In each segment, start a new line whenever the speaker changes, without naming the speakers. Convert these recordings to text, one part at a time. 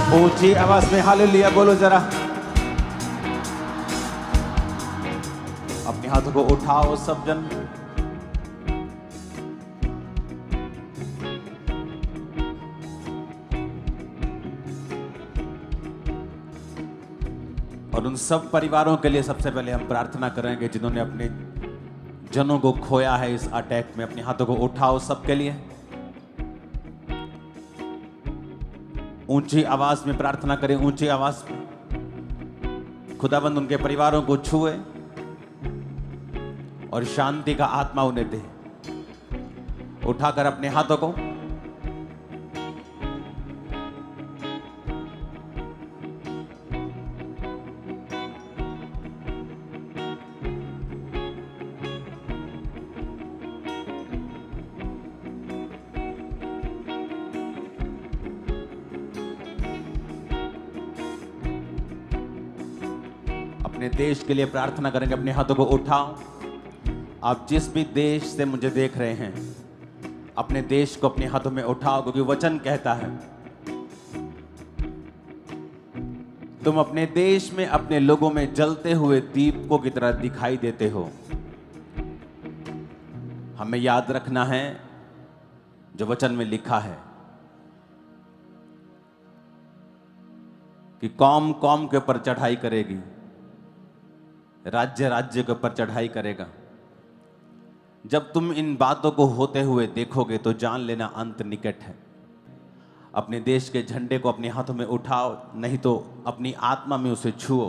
ऊंची आवाज में हालेलुया बोलो जरा। अपने हाथों को उठाओ सब जन। और उन सब परिवारों के लिए सबसे पहले हम प्रार्थना करेंगे जिन्होंने अपने जनों को खोया है इस अटैक में। अपने हाथों को उठाओ सबके लिए, ऊंची आवाज में प्रार्थना करें। ऊंची आवाज में खुदाबंद उनके परिवारों को छुए और शांति का आत्मा उन्हें दे। उठाकर अपने हाथों को अपने देश के लिए प्रार्थना करेंगे। अपने हाथों को उठाओ। आप जिस भी देश से मुझे देख रहे हैं, अपने देश को अपने हाथों में उठाओ, क्योंकि वचन कहता है तुम अपने देश में अपने लोगों में जलते हुए दीपकों की तरह दिखाई देते हो। हमें याद रखना है जो वचन में लिखा है कि कौम कौम के ऊपर चढ़ाई करेगी, राज्य राज्य के ऊपर चढ़ाई करेगा। जब तुम इन बातों को होते हुए देखोगे तो जान लेना अंत निकट है। अपने देश के झंडे को अपने हाथों में उठाओ, नहीं तो अपनी आत्मा में उसे छुओ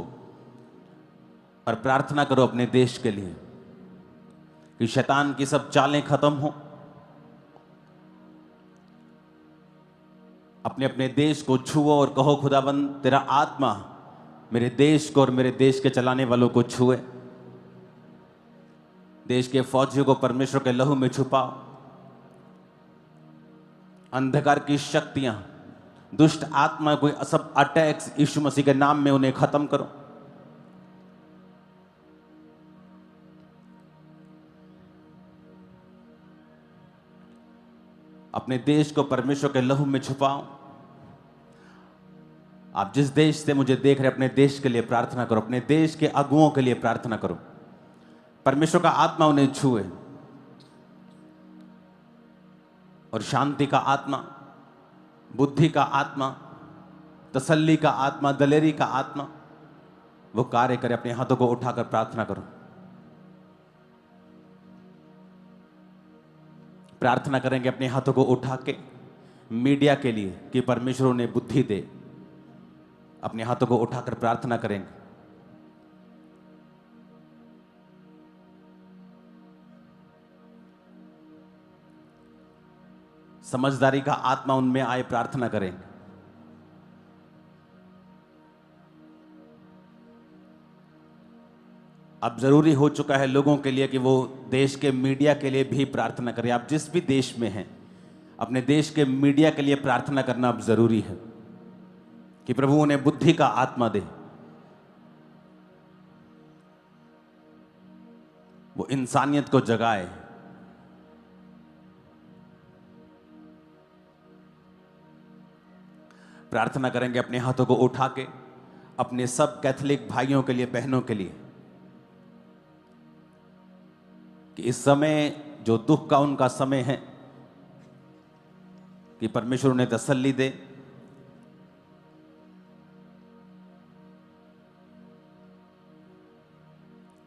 और प्रार्थना करो अपने देश के लिए कि शैतान की सब चालें खत्म हो। अपने अपने देश को छुओ और कहो खुदाबंद तेरा आत्मा मेरे देश को और मेरे देश के चलाने वालों को छुए। देश के फौजियों को परमेश्वर के लहू में छुपाओ। अंधकार की शक्तियां, दुष्ट आत्मा, कोई सब अटैक्स यीशु मसीह के नाम में उन्हें खत्म करो। अपने देश को परमेश्वर के लहू में छुपाओ। आप जिस देश से मुझे देख रहे, अपने देश के लिए प्रार्थना करो। अपने देश के अगुओं के लिए प्रार्थना करो, परमेश्वर का आत्मा उन्हें छुए और शांति का आत्मा, बुद्धि का आत्मा, तसल्ली का आत्मा, दलेरी का आत्मा वो कार्य करे। अपने हाथों को उठाकर प्रार्थना करो। प्रार्थना करेंगे अपने हाथों को उठा के मीडिया के लिए कि परमेश्वर उन्हें बुद्धि दे। अपने हाथों को उठाकर प्रार्थना करेंगे। समझदारी का आत्मा उनमें आए, प्रार्थना करेंगे। अब जरूरी हो चुका है लोगों के लिए कि वो देश के मीडिया के लिए भी प्रार्थना करें। आप जिस भी देश में हैं, अपने देश के मीडिया के लिए प्रार्थना करना अब जरूरी है कि प्रभु उन्हें बुद्धि का आत्मा दे। वो इंसानियत को जगाए। प्रार्थना करेंगे अपने हाथों को उठा के अपने सब कैथोलिक भाइयों के लिए, बहनों के लिए कि इस समय जो दुख का उनका समय है कि परमेश्वर उन्हें तसल्ली दे।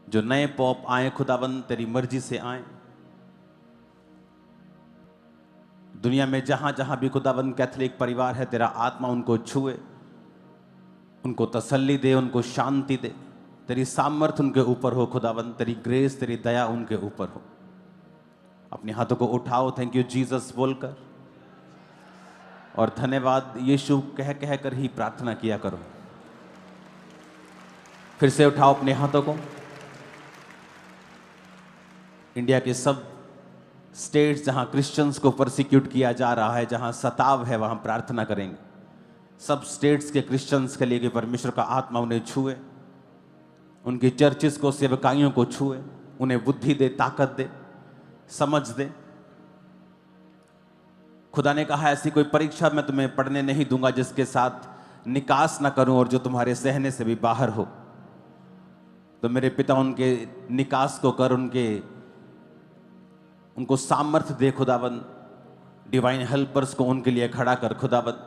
जो नए पॉप आए खुदाबंद तेरी मर्जी से आए। दुनिया में जहां जहां भी खुदाबंद कैथोलिक परिवार है, तेरा आत्मा उनको छुए, उनको तसल्ली दे, उनको शांति दे। तेरी सामर्थ उनके ऊपर हो खुदाबंद, तेरी ग्रेस, तेरी दया उनके ऊपर हो। अपने हाथों को उठाओ, थैंक यू जीसस बोलकर और धन्यवाद यीशु कह कह कर ही प्रार्थना किया करो। फिर से उठाओ अपने हाथों को। इंडिया के सब स्टेट्स जहां क्रिश्चियंस को परसिक्यूट किया जा रहा है, जहां सताव है, वहां प्रार्थना करेंगे। सब स्टेट्स के क्रिश्चियंस के लिए कि परमेश्वर का आत्मा उन्हें छुए, उनकी चर्चिस को, सेवकाइयों को छुए, उन्हें बुद्धि दे, ताकत दे, समझ दे। खुदा ने कहा ऐसी कोई परीक्षा मैं तुम्हें पढ़ने नहीं दूंगा जिसके साथ निकास ना करूं और जो तुम्हारे सहने से भी बाहर हो। तो मेरे पिता उनके निकास को कर, उनको सामर्थ्य दे खुदावन। डिवाइन हेल्पर्स को उनके लिए खड़ा कर खुदावन।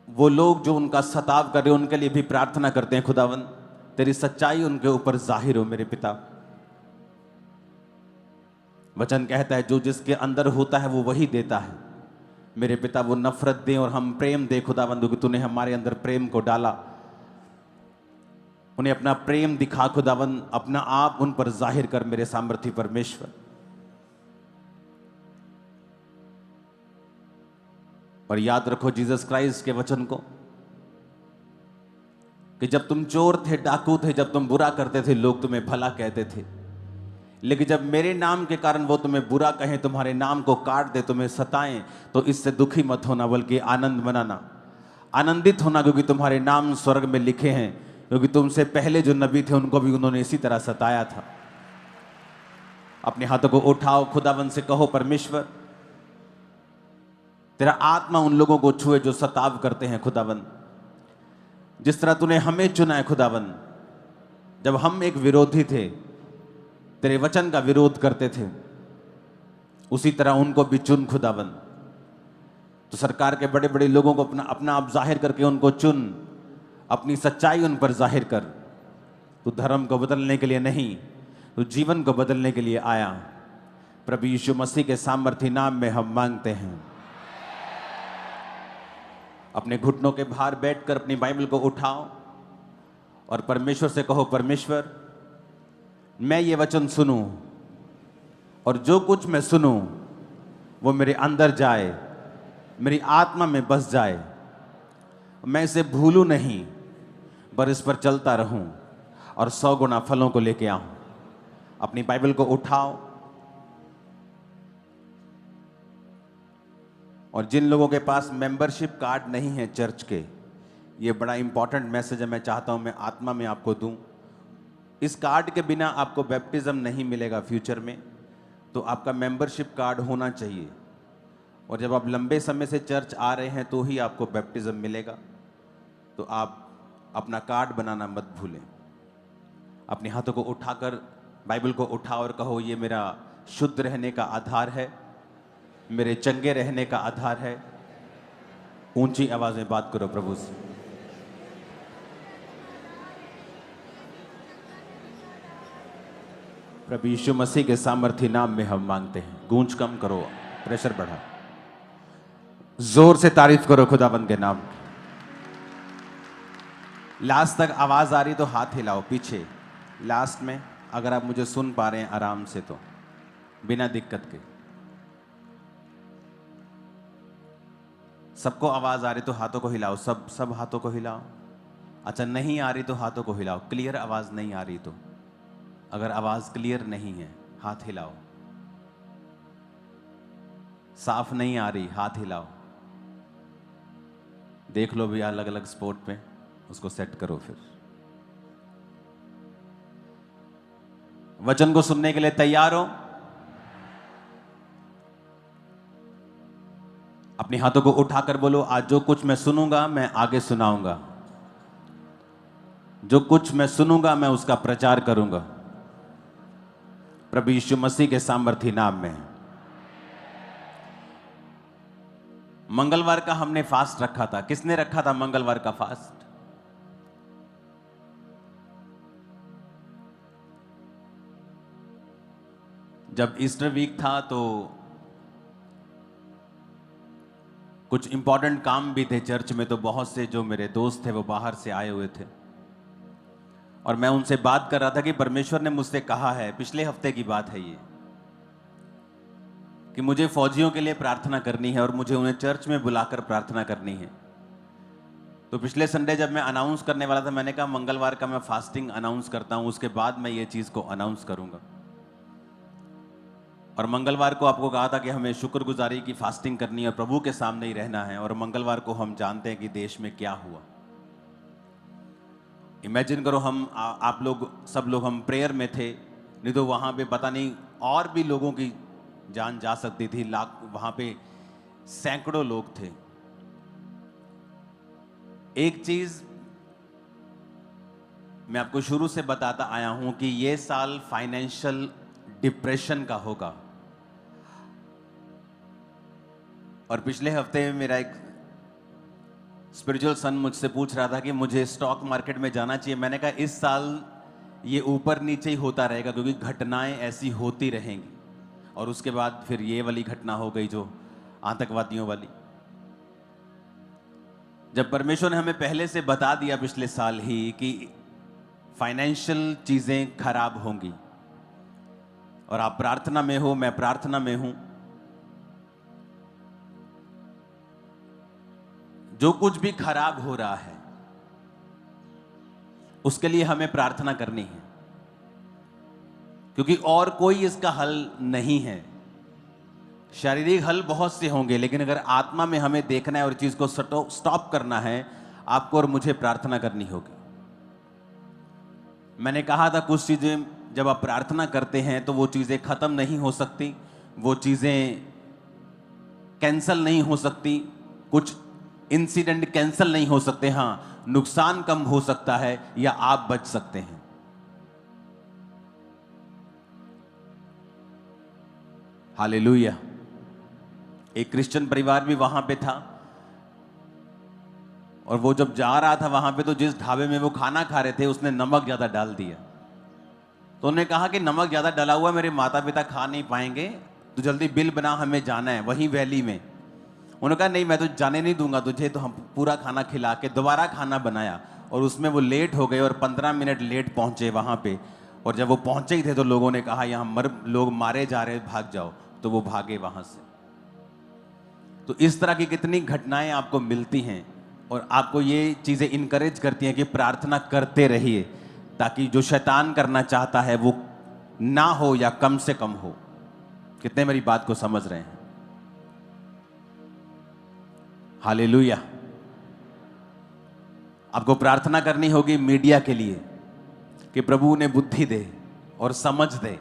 वो लोग जो उनका सताव कर रहे हैं उनके लिए भी प्रार्थना करते हैं खुदावन। तेरी सच्चाई उनके ऊपर जाहिर हो मेरे पिता। वचन कहता है जो जिसके अंदर होता है वो वही देता है। मेरे पिता वो नफरत दे और हम प्रेम दे खुदावन, क्योंकि तूने हमारे अंदर प्रेम को डाला। उन्हें अपना प्रेम दिखा खुदावन, अपना आप उन पर जाहिर कर मेरे सामर्थ्य परमेश्वर। और याद रखो जीसस क्राइस्ट के वचन को कि जब तुम चोर थे, डाकू थे, जब तुम बुरा करते थे, लोग तुम्हें भला कहते थे। लेकिन जब मेरे नाम के कारण वो तुम्हें बुरा कहें, तुम्हारे नाम को काट दे, तुम्हें सताएं, तो इससे दुखी मत होना बल्कि आनंद मनाना, आनंदित होना, क्योंकि तुम्हारे नाम स्वर्ग में लिखे हैं। क्योंकि तुमसे पहले जो नबी थे उनको भी उन्होंने इसी तरह सताया था। अपने हाथों को उठाओ, खुदावन से कहो परमेश्वर तेरा आत्मा उन लोगों को छुए जो सताव करते हैं खुदावन। जिस तरह तूने हमें चुना है खुदावन, जब हम एक विरोधी थे, तेरे वचन का विरोध करते थे, उसी तरह उनको भी चुन खुदावन। तो सरकार के बड़े बड़े लोगों को अपना आप जाहिर करके उनको चुन, अपनी सच्चाई उन पर जाहिर कर। तू धर्म को बदलने के लिए नहीं, तू जीवन को बदलने के लिए आया। प्रभु यीशु मसीह के सामर्थ्य नाम में हम मांगते हैं। अपने घुटनों के भार बैठकर अपनी बाइबल को उठाओ और परमेश्वर से कहो परमेश्वर मैं ये वचन सुनूं और जो कुछ मैं सुनूं वो मेरे अंदर जाए, मेरी आत्मा में बस जाए। मैं इसे भूलूं नहीं, पर इस पर चलता रहूं और 100 गुना फलों को लेके आऊं। अपनी बाइबल को उठाओ और जिन लोगों के पास मेंबरशिप कार्ड नहीं है चर्च के, ये बड़ा इंपॉर्टेंट मैसेज है, मैं चाहता हूं मैं आत्मा में आपको दूं। इस कार्ड के बिना आपको बैप्टिज्म नहीं मिलेगा फ्यूचर में, तो आपका मेंबरशिप कार्ड होना चाहिए। और जब आप लंबे समय से चर्च आ रहे हैं तो ही आपको बैप्टिज्म मिलेगा। तो आप अपना कार्ड बनाना मत भूलें। अपने हाथों को उठाकर बाइबल को उठाओ और कहो ये मेरा शुद्ध रहने का आधार है, मेरे चंगे रहने का आधार है। ऊंची आवाज में बात करो प्रभु से। प्रभु यीशु मसीह के सामर्थ्य नाम में हम मांगते हैं। गूंज कम करो, प्रेशर बढ़ा, जोर से तारीफ करो खुदाबंद के नाम। लास्ट तक आवाज आ रही तो हाथ हिलाओ पीछे। लास्ट में अगर आप मुझे सुन पा रहे हैं आराम से तो बिना दिक्कत के। सबको आवाज आ रही तो हाथों को हिलाओ, सब हाथों को हिलाओ। अच्छा नहीं आ रही तो हाथों को हिलाओ। क्लियर आवाज नहीं आ रही तो, अगर आवाज क्लियर नहीं है हाथ हिलाओ। साफ नहीं आ रही हाथ हिलाओ। देख लो भी अलग अलग स्पॉट पे, उसको सेट करो। फिर वचन को सुनने के लिए तैयार हो? अपने हाथों को उठाकर बोलो आज जो कुछ मैं सुनूंगा मैं आगे सुनाऊंगा। जो कुछ मैं सुनूंगा मैं उसका प्रचार करूंगा प्रभु यीशु मसीह के सामर्थ्य नाम में। मंगलवार का हमने फास्ट रखा था। किसने रखा था मंगलवार का फास्ट? जब ईस्टर वीक था तो कुछ इंपॉर्टेंट काम भी थे चर्च में, तो बहुत से जो मेरे दोस्त थे वो बाहर से आए हुए थे और मैं उनसे बात कर रहा था कि परमेश्वर ने मुझसे कहा है, पिछले हफ्ते की बात है ये, कि मुझे फौजियों के लिए प्रार्थना करनी है और मुझे उन्हें चर्च में बुलाकर प्रार्थना करनी है। तो पिछले संडे जब मैं अनाउंस करने वाला था, मैंने कहा मंगलवार का मैं फास्टिंग अनाउंस करता हूं, उसके बाद मैं ये चीज को अनाउंस करूंगा। और मंगलवार को आपको कहा था कि हमें शुक्रगुजारी की फास्टिंग करनी है और प्रभु के सामने ही रहना है। और मंगलवार को हम जानते हैं कि देश में क्या हुआ। इमेजिन करो हम आप लोग सब लोग हम प्रेयर में थे, नहीं तो वहां पे पता नहीं और भी लोगों की जान जा सकती थी। लाख वहां पे सैकड़ों लोग थे एक चीज मैं आपको शुरू से बताता आया हूं कि ये साल फाइनेंशियल डिप्रेशन का होगा। और पिछले हफ्ते मेरा एक स्पिरिचुअल सन मुझसे पूछ रहा था कि मुझे स्टॉक मार्केट में जाना चाहिए। मैंने कहा इस साल ये ऊपर नीचे ही होता रहेगा, क्योंकि घटनाएं ऐसी होती रहेंगी। और उसके बाद फिर ये वाली घटना हो गई जो आतंकवादियों वाली। जब परमेश्वर ने हमें पहले से बता दिया पिछले साल ही कि फाइनेंशियल चीजें खराब होंगी, और आप प्रार्थना में हो, मैं प्रार्थना में हूं, जो कुछ भी खराब हो रहा है उसके लिए हमें प्रार्थना करनी है, क्योंकि और कोई इसका हल नहीं है। शारीरिक हल बहुत से होंगे, लेकिन अगर आत्मा में हमें देखना है और चीज को स्टॉप करना है, आपको और मुझे प्रार्थना करनी होगी। मैंने कहा था कुछ चीजें जब आप प्रार्थना करते हैं तो वो चीजें खत्म नहीं हो सकती, वो चीजें कैंसल नहीं हो सकती, कुछ इंसिडेंट कैंसल नहीं हो सकते। हाँ, नुकसान कम हो सकता है या आप बच सकते हैं। हालेलुया। एक क्रिश्चियन परिवार भी वहां पे था, और वो जब जा रहा था वहां पे, तो जिस ढाबे में वो खाना खा रहे थे उसने नमक ज्यादा डाल दिया। तो उन्होंने कहा कि नमक ज्यादा डाला हुआ मेरे माता पिता खा नहीं पाएंगे, तो जल्दी बिल बना, हमें जाना है वहीं वैली में। उन्होंने कहा नहीं, मैं तो जाने नहीं दूंगा तुझे। तो हम पूरा खाना खिला के दोबारा खाना बनाया, और उसमें वो लेट हो गए और 15 मिनट लेट पहुंचे वहां पे। और जब वो पहुंचे ही थे तो लोगों ने कहा यहाँ लोग मारे जा रहे, भाग जाओ। तो वो भागे वहां से। तो इस तरह की कितनी घटनाएं आपको मिलती हैं, और आपको ये चीजें इनकरेज करती हैं कि प्रार्थना करते रहिए, ताकि जो शैतान करना चाहता है वो ना हो या कम से कम हो। कितने मेरी बात को समझ रहे हैं? हालेलुया। आपको प्रार्थना करनी होगी मीडिया के लिए कि प्रभु उन्हें बुद्धि दे और समझ दे।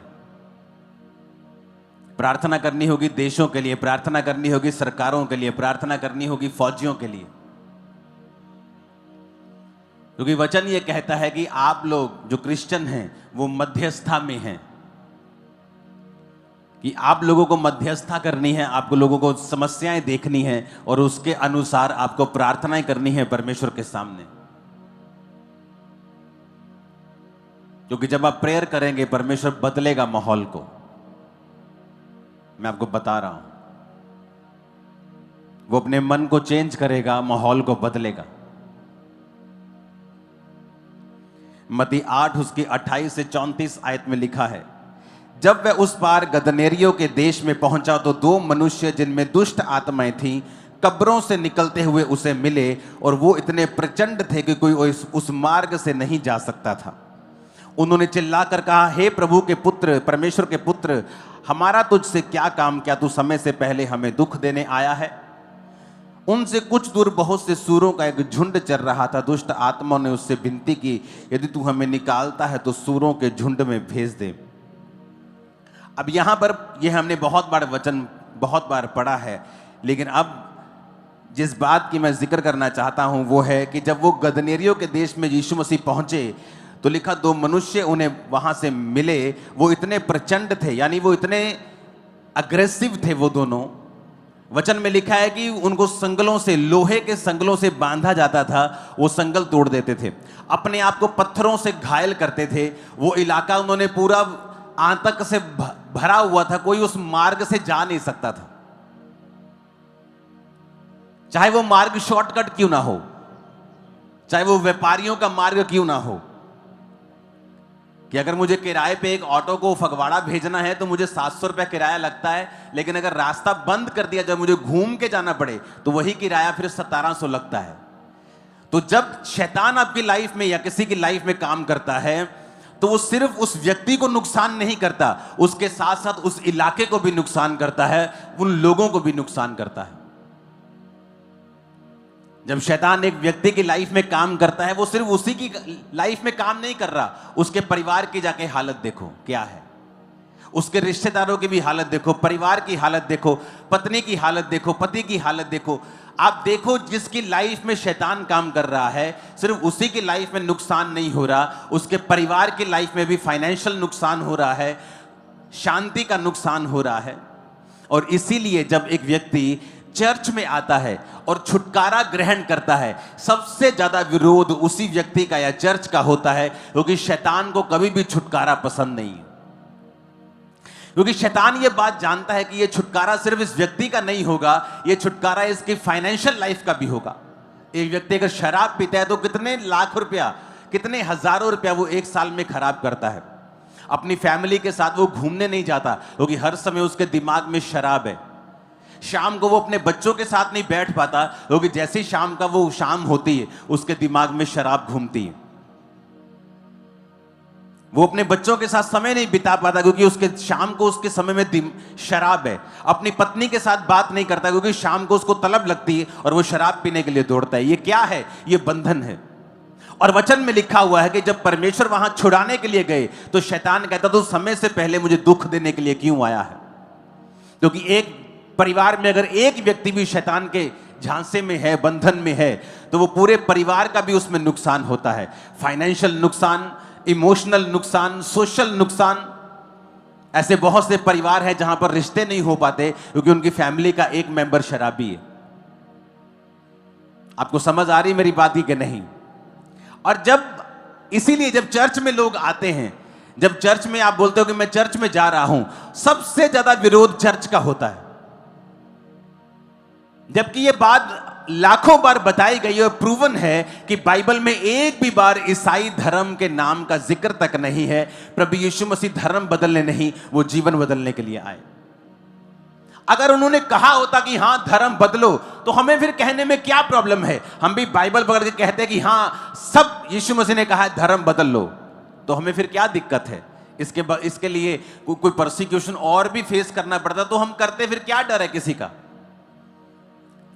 प्रार्थना करनी होगी देशों के लिए, प्रार्थना करनी होगी सरकारों के लिए, प्रार्थना करनी होगी फौजियों के लिए, क्योंकि वचन ये कहता है कि आप लोग जो क्रिश्चियन हैं वो मध्यस्थता में हैं, कि आप लोगों को मध्यस्थता करनी है, आपको लोगों को समस्याएं देखनी है और उसके अनुसार आपको प्रार्थनाएं करनी है परमेश्वर के सामने। क्योंकि जब आप प्रेयर करेंगे परमेश्वर बदलेगा माहौल को। मैं आपको बता रहा हूं, वो अपने मन को चेंज करेगा, माहौल को बदलेगा। मत्ती 8 उसकी 28 से 34 आयत में लिखा है, जब वह उस पार गदनेरियों के देश में पहुंचा तो 2 मनुष्य जिनमें दुष्ट आत्माएं थीं कब्रों से निकलते हुए उसे मिले, और वो इतने प्रचंड थे कि कोई उस मार्ग से नहीं जा सकता था। उन्होंने चिल्लाकर कहा, हे प्रभु के पुत्र, परमेश्वर के पुत्र, हमारा तुझसे क्या काम, क्या तू समय से पहले हमें दुख देने आया है? उनसे कुछ दूर बहुत से सूरों का एक झुंड चल रहा था। दुष्ट आत्माओं ने उससे विनती की, यदि तू हमें निकालता है तो सूरों के झुंड में भेज दे। अब यहां पर यह हमने बहुत बार वचन बहुत बार पढ़ा है, लेकिन अब जिस बात की मैं जिक्र करना चाहता हूं वो है कि जब वो गदनेरियों के देश में यीशु मसीह पहुंचे तो लिखा 2 मनुष्य उन्हें वहां से मिले। वो इतने प्रचंड थे, यानी वो इतने अग्रेसिव थे वो दोनों। वचन में लिखा है कि उनको संगलों से, लोहे के संगलों से बांधा जाता था, वो संगल तोड़ देते थे, अपने आप को पत्थरों से घायल करते थे। वो इलाका उन्होंने पूरा आतंक से भरा हुआ था, कोई उस मार्ग से जा नहीं सकता था, चाहे वो मार्ग शॉर्टकट क्यों ना हो, चाहे वो व्यापारियों का मार्ग क्यों ना हो। कि अगर मुझे किराए पे एक ऑटो को फगवाड़ा भेजना है तो मुझे 700 रुपया किराया लगता है, लेकिन अगर रास्ता बंद कर दिया, जब मुझे घूम के जाना पड़े, तो वही किराया फिर 1700 लगता है। तो जब शैतान आपकी लाइफ में या किसी की लाइफ में काम करता है तो वो सिर्फ उस व्यक्ति को नुकसान नहीं करता, उसके साथ साथ उस इलाके को भी नुकसान करता है, उन लोगों को भी नुकसान करता है। जब शैतान एक व्यक्ति की लाइफ में काम करता है, वो सिर्फ उसी की लाइफ में काम नहीं कर रहा, उसके परिवार की जाके हालत देखो क्या है, उसके रिश्तेदारों की भी हालत देखो, परिवार की हालत देखो, पत्नी की हालत देखो, पति की हालत देखो। आप देखो जिसकी लाइफ में शैतान काम कर रहा है, सिर्फ उसी की लाइफ में नुकसान नहीं हो रहा, उसके परिवार की लाइफ में भी फाइनेंशियल नुकसान हो रहा है, शांति का नुकसान हो रहा है। और इसीलिए जब एक व्यक्ति चर्च में आता है और छुटकारा ग्रहण करता है, सबसे ज्यादा विरोध उसी व्यक्ति का या चर्च का होता है, क्योंकि शैतान को कभी भी छुटकारा पसंद नहीं है। क्योंकि शैतान ये बात जानता है कि ये छुटकारा सिर्फ इस व्यक्ति का नहीं होगा, ये छुटकारा इसकी फाइनेंशियल लाइफ का भी होगा। एक व्यक्ति अगर शराब पीता है तो कितने लाख रुपया, कितने हजारों रुपया वो एक साल में खराब करता है। अपनी फैमिली के साथ वो घूमने नहीं जाता क्योंकि हर समय उसके दिमाग में शराब है। शाम को वो अपने बच्चों के साथ नहीं बैठ पाता क्योंकि जैसे शाम का वो शाम होती है उसके दिमाग में शराब घूमती है। वो अपने बच्चों के साथ समय नहीं बिता पाता क्योंकि उसके शाम को उसके समय में शराब है। अपनी पत्नी के साथ बात नहीं करता क्योंकि शाम को उसको तलब लगती है और वो शराब पीने के लिए दौड़ता है। ये क्या है? ये बंधन है। और वचन में लिखा हुआ है कि जब परमेश्वर वहां छुड़ाने के लिए गए तो शैतान कहता तो समय से पहले मुझे दुख देने के लिए क्यों आया है? क्योंकि एक परिवार में अगर एक व्यक्ति भी शैतान के झांसे में है, बंधन में है, तो वो पूरे परिवार का भी उसमें नुकसान होता है। फाइनेंशियल नुकसान, इमोशनल नुकसान, सोशल नुकसान। ऐसे बहुत से परिवार हैं जहां पर रिश्ते नहीं हो पाते क्योंकि उनकी फैमिली का एक मेंबर शराबी है। आपको समझ आ रही मेरी बात ही कि नहीं? और इसीलिए जब चर्च में लोग आते हैं, जब चर्च में आप बोलते हो कि मैं चर्च में जा रहा हूं, सबसे ज्यादा विरोध चर्च का होता है। जबकि यह बात लाखों बार बताई गई और प्रूवन है कि बाइबल में एक भी बार ईसाई धर्म के नाम का जिक्र तक नहीं है। प्रभु यीशु मसीह धर्म बदलने नहीं, वो जीवन बदलने के लिए आए। अगर उन्होंने कहा होता कि हां धर्म बदलो, तो हमें फिर कहने में क्या प्रॉब्लम है? हम भी बाइबल पकड़ के कहते हैं कि हां सब यीशु मसीह ने कहा है धर्म बदल लो, तो हमें फिर क्या दिक्कत है? इसके लिए कोई परसिक्यूशन और भी फेस करना पड़ता तो हम करते, फिर क्या डर है किसी का?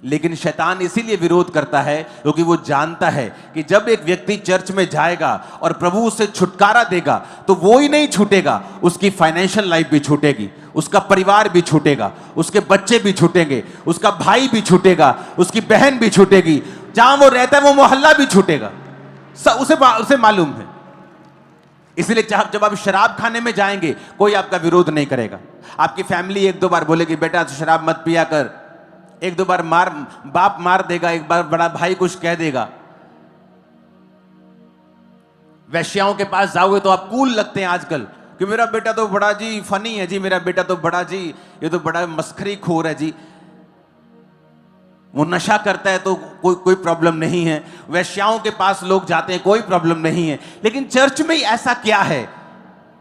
लेकिन शैतान इसीलिए विरोध करता है क्योंकि वो जानता है कि जब एक व्यक्ति चर्च में जाएगा और प्रभु उसे छुटकारा देगा तो वो ही नहीं छूटेगा, उसकी फाइनेंशियल लाइफ भी छूटेगी, उसका परिवार भी छूटेगा, उसके बच्चे भी छूटेंगे, उसका भाई भी छूटेगा, उसकी बहन भी छूटेगी, जहां वो रहता है वो मोहल्ला भी छूटेगा। उसे मालूम है। इसलिए जब आप शराब खाने में जाएंगे कोई आपका विरोध नहीं करेगा। आपकी फैमिली एक दो बार बोलेगी बेटा तो शराब मत पिया कर, एक दो बार बाप मार देगा, एक बार बड़ा भाई कुछ कह देगा। वैश्याओं के पास जाओगे तो आप कूल लगते हैं आजकल कि मेरा बेटा तो बड़ा जी फनी है जी, मेरा बेटा तो बड़ा जी ये तो बड़ा मस्खरी खोर है जी, वो नशा करता है तो कोई प्रॉब्लम नहीं है। वैश्याओं के पास लोग जाते हैं, कोई प्रॉब्लम नहीं है। लेकिन चर्च में ही ऐसा क्या है?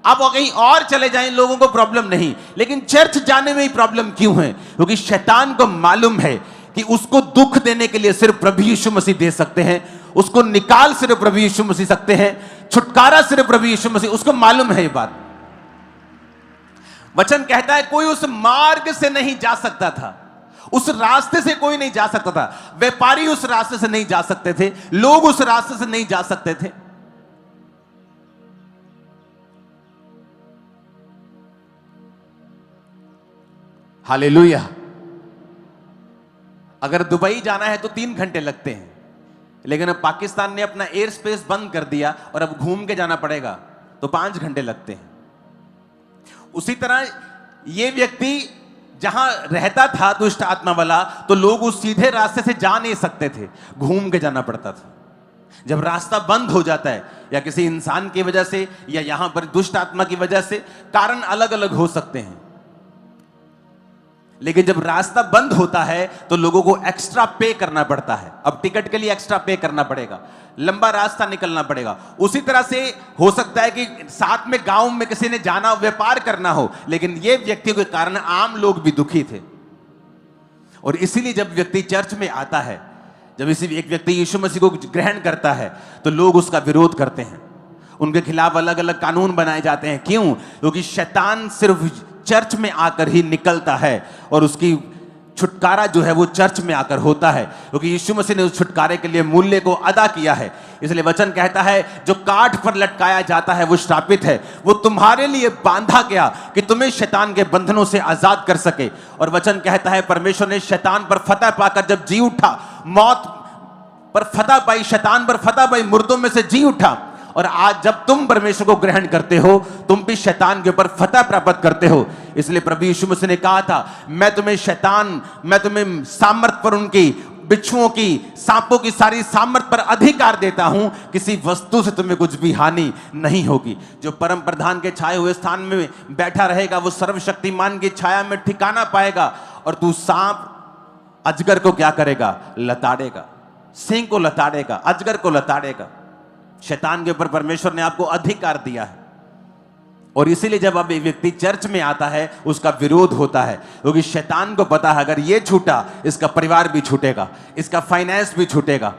आप कहीं और चले जाएं लोगों को प्रॉब्लम नहीं, लेकिन चर्च जाने में ही प्रॉब्लम क्यों है? क्योंकि शैतान को मालूम है कि उसको दुख देने के लिए सिर्फ प्रभु यीशु मसीह दे सकते हैं, उसको निकाल सिर्फ प्रभु यीशु मसीह सकते हैं, छुटकारा सिर्फ प्रभु यीशु मसीह। उसको मालूम है ये बात। वचन कहता है कोई उस मार्ग से नहीं जा सकता था, उस रास्ते से कोई नहीं जा सकता था। व्यापारी उस रास्ते से नहीं जा सकते थे, लोग उस रास्ते से नहीं जा सकते थे। हालेलुया। अगर दुबई जाना है तो 3 घंटे लगते हैं, लेकिन अब पाकिस्तान ने अपना एयर स्पेस बंद कर दिया और अब घूम के जाना पड़ेगा तो 5 घंटे लगते हैं। उसी तरह यह व्यक्ति जहां रहता था दुष्ट आत्मा वाला, तो लोग उस सीधे रास्ते से जा नहीं सकते थे, घूम के जाना पड़ता था। जब रास्ता बंद हो जाता है या किसी इंसान की वजह से या यहां पर दुष्ट आत्मा की वजह से, कारण अलग अलग हो सकते हैं, लेकिन जब रास्ता बंद होता है तो लोगों को एक्स्ट्रा पे करना पड़ता है। अब टिकट के लिए एक्स्ट्रा पे करना पड़ेगा, लंबा रास्ता निकलना पड़ेगा। उसी तरह से हो सकता है कि साथ में गांव में किसी ने जाना, व्यापार करना हो, लेकिन ये व्यक्ति के कारण आम लोग भी दुखी थे। और इसीलिए जब व्यक्ति चर्च में आता है, जब एक व्यक्ति यीशु मसीह को ग्रहण करता है, तो लोग उसका विरोध करते हैं, उनके खिलाफ अलग अलग कानून बनाए जाते हैं। क्यों? क्योंकि शैतान सिर्फ चर्च में आकर ही निकलता है और उसकी छुटकारा जो है वो चर्च में आकर होता है, क्योंकि यीशु मसीह ने उस छुटकारे के लिए मूल्य को अदा किया है। इसलिए वचन कहता है जो काठ पर लटकाया जाता है वो श्रापित है, वो तुम्हारे लिए बांधा गया कि तुम्हें शैतान के बंधनों से आजाद कर सके। और वचन कहता है परमेश्वर ने शैतान पर फतह पाकर जब जी उठा, मौत पर फतह पाई, शैतान पर फतह पाई, मुर्दों में से जी उठा। और आज जब तुम परमेश्वर को ग्रहण करते हो, तुम भी शैतान के ऊपर फतह प्राप्त करते हो। इसलिए प्रभु यीशु मसीह ने कहा था, मैं तुम्हें सामर्थ पर, उनकी बिच्छुओं की, सांपों की सारी सामर्थ पर अधिकार देता हूं, किसी वस्तु से तुम्हें कुछ भी हानि नहीं होगी। जो परम प्रधान के छाए हुए स्थान में बैठा रहेगा वो सर्वशक्तिमान की छाया में ठिकाना पाएगा। और तू सांप अजगर को क्या करेगा? लताड़ेगा, सिंह को लताड़ेगा, अजगर को लताड़ेगा। शैतान के ऊपर परमेश्वर ने आपको अधिकार दिया है। और इसीलिए जब अब एक व्यक्ति चर्च में आता है उसका विरोध होता है, क्योंकि शैतान को पता है अगर ये छूटा इसका परिवार भी छूटेगा, इसका फाइनेंस भी छूटेगा,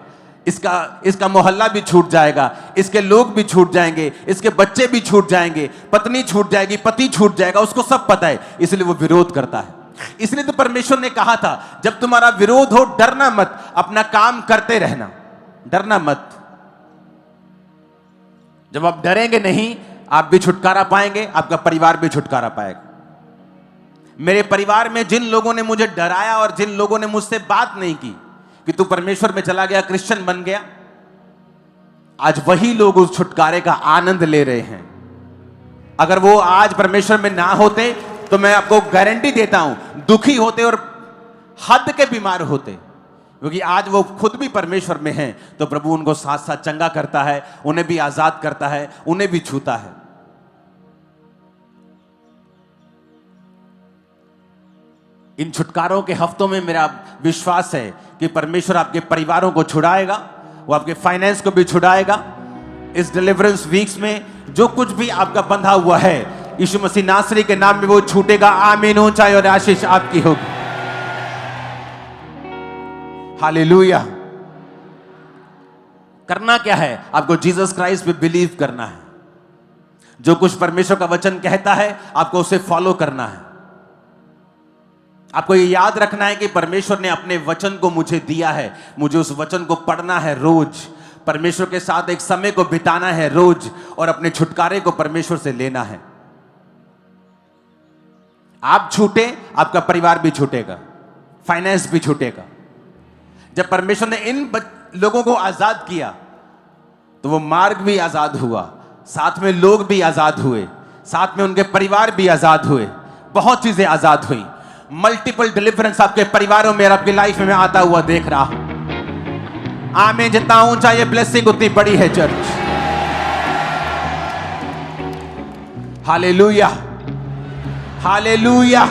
इसका मोहल्ला भी छूट जाएगा, इसके लोग भी छूट जाएंगे, इसके बच्चे भी छूट जाएंगे, पत्नी छूट जाएगी, पति छूट जाएगा, उसको सब पता है, इसलिए वो विरोध करता है। इसलिए तो परमेश्वर ने कहा था जब तुम्हारा विरोध हो डरना मत, अपना काम करते रहना, डरना मत। जब आप डरेंगे नहीं, आप भी छुटकारा पाएंगे, आपका परिवार भी छुटकारा पाएगा। मेरे परिवार में जिन लोगों ने मुझे डराया और जिन लोगों ने मुझसे बात नहीं की कि तू परमेश्वर में चला गया, क्रिश्चियन बन गया, आज वही लोग उस छुटकारे का आनंद ले रहे हैं। अगर वो आज परमेश्वर में ना होते तो मैं आपको गारंटी देता हूं दुखी होते और हद के बीमार होते, क्योंकि आज वो खुद भी परमेश्वर में हैं तो प्रभु उनको साथ साथ चंगा करता है, उन्हें भी आजाद करता है, उन्हें भी छूता है। इन छुटकारों के हफ्तों में मेरा विश्वास है कि परमेश्वर आपके परिवारों को छुड़ाएगा, वो आपके फाइनेंस को भी छुड़ाएगा। इस डिलीवरेंस वीक्स में जो कुछ भी आपका बंधा हुआ है यीशु मसीह नासरी के नाम में वो छूटेगा। आमीन। ऊंचाई और आशीष आपकी होगी। हालेलुया। करना क्या है? आपको जीसस क्राइस्ट पे बिलीव करना है। जो कुछ परमेश्वर का वचन कहता है आपको उसे फॉलो करना है। आपको ये याद रखना है कि परमेश्वर ने अपने वचन को मुझे दिया है, मुझे उस वचन को पढ़ना है रोज, परमेश्वर के साथ एक समय को बिताना है रोज, और अपने छुटकारे को परमेश्वर से लेना है। आप छूटे, आपका परिवार भी छूटेगा, फाइनेंस भी छूटेगा। जब परमेश्वर ने इन लोगों को आजाद किया तो वो मार्ग भी आजाद हुआ, साथ में लोग भी आजाद हुए, साथ में उनके परिवार भी आजाद हुए, बहुत चीजें आजाद हुई। मल्टीपल डिलीवरेंस आपके परिवारों में और आपकी लाइफ में आता हुआ देख रहा हूं। आमीन। जितना ऊंचा ये ब्लेसिंग उतनी बड़ी है चर्च। Hallelujah, hallelujah.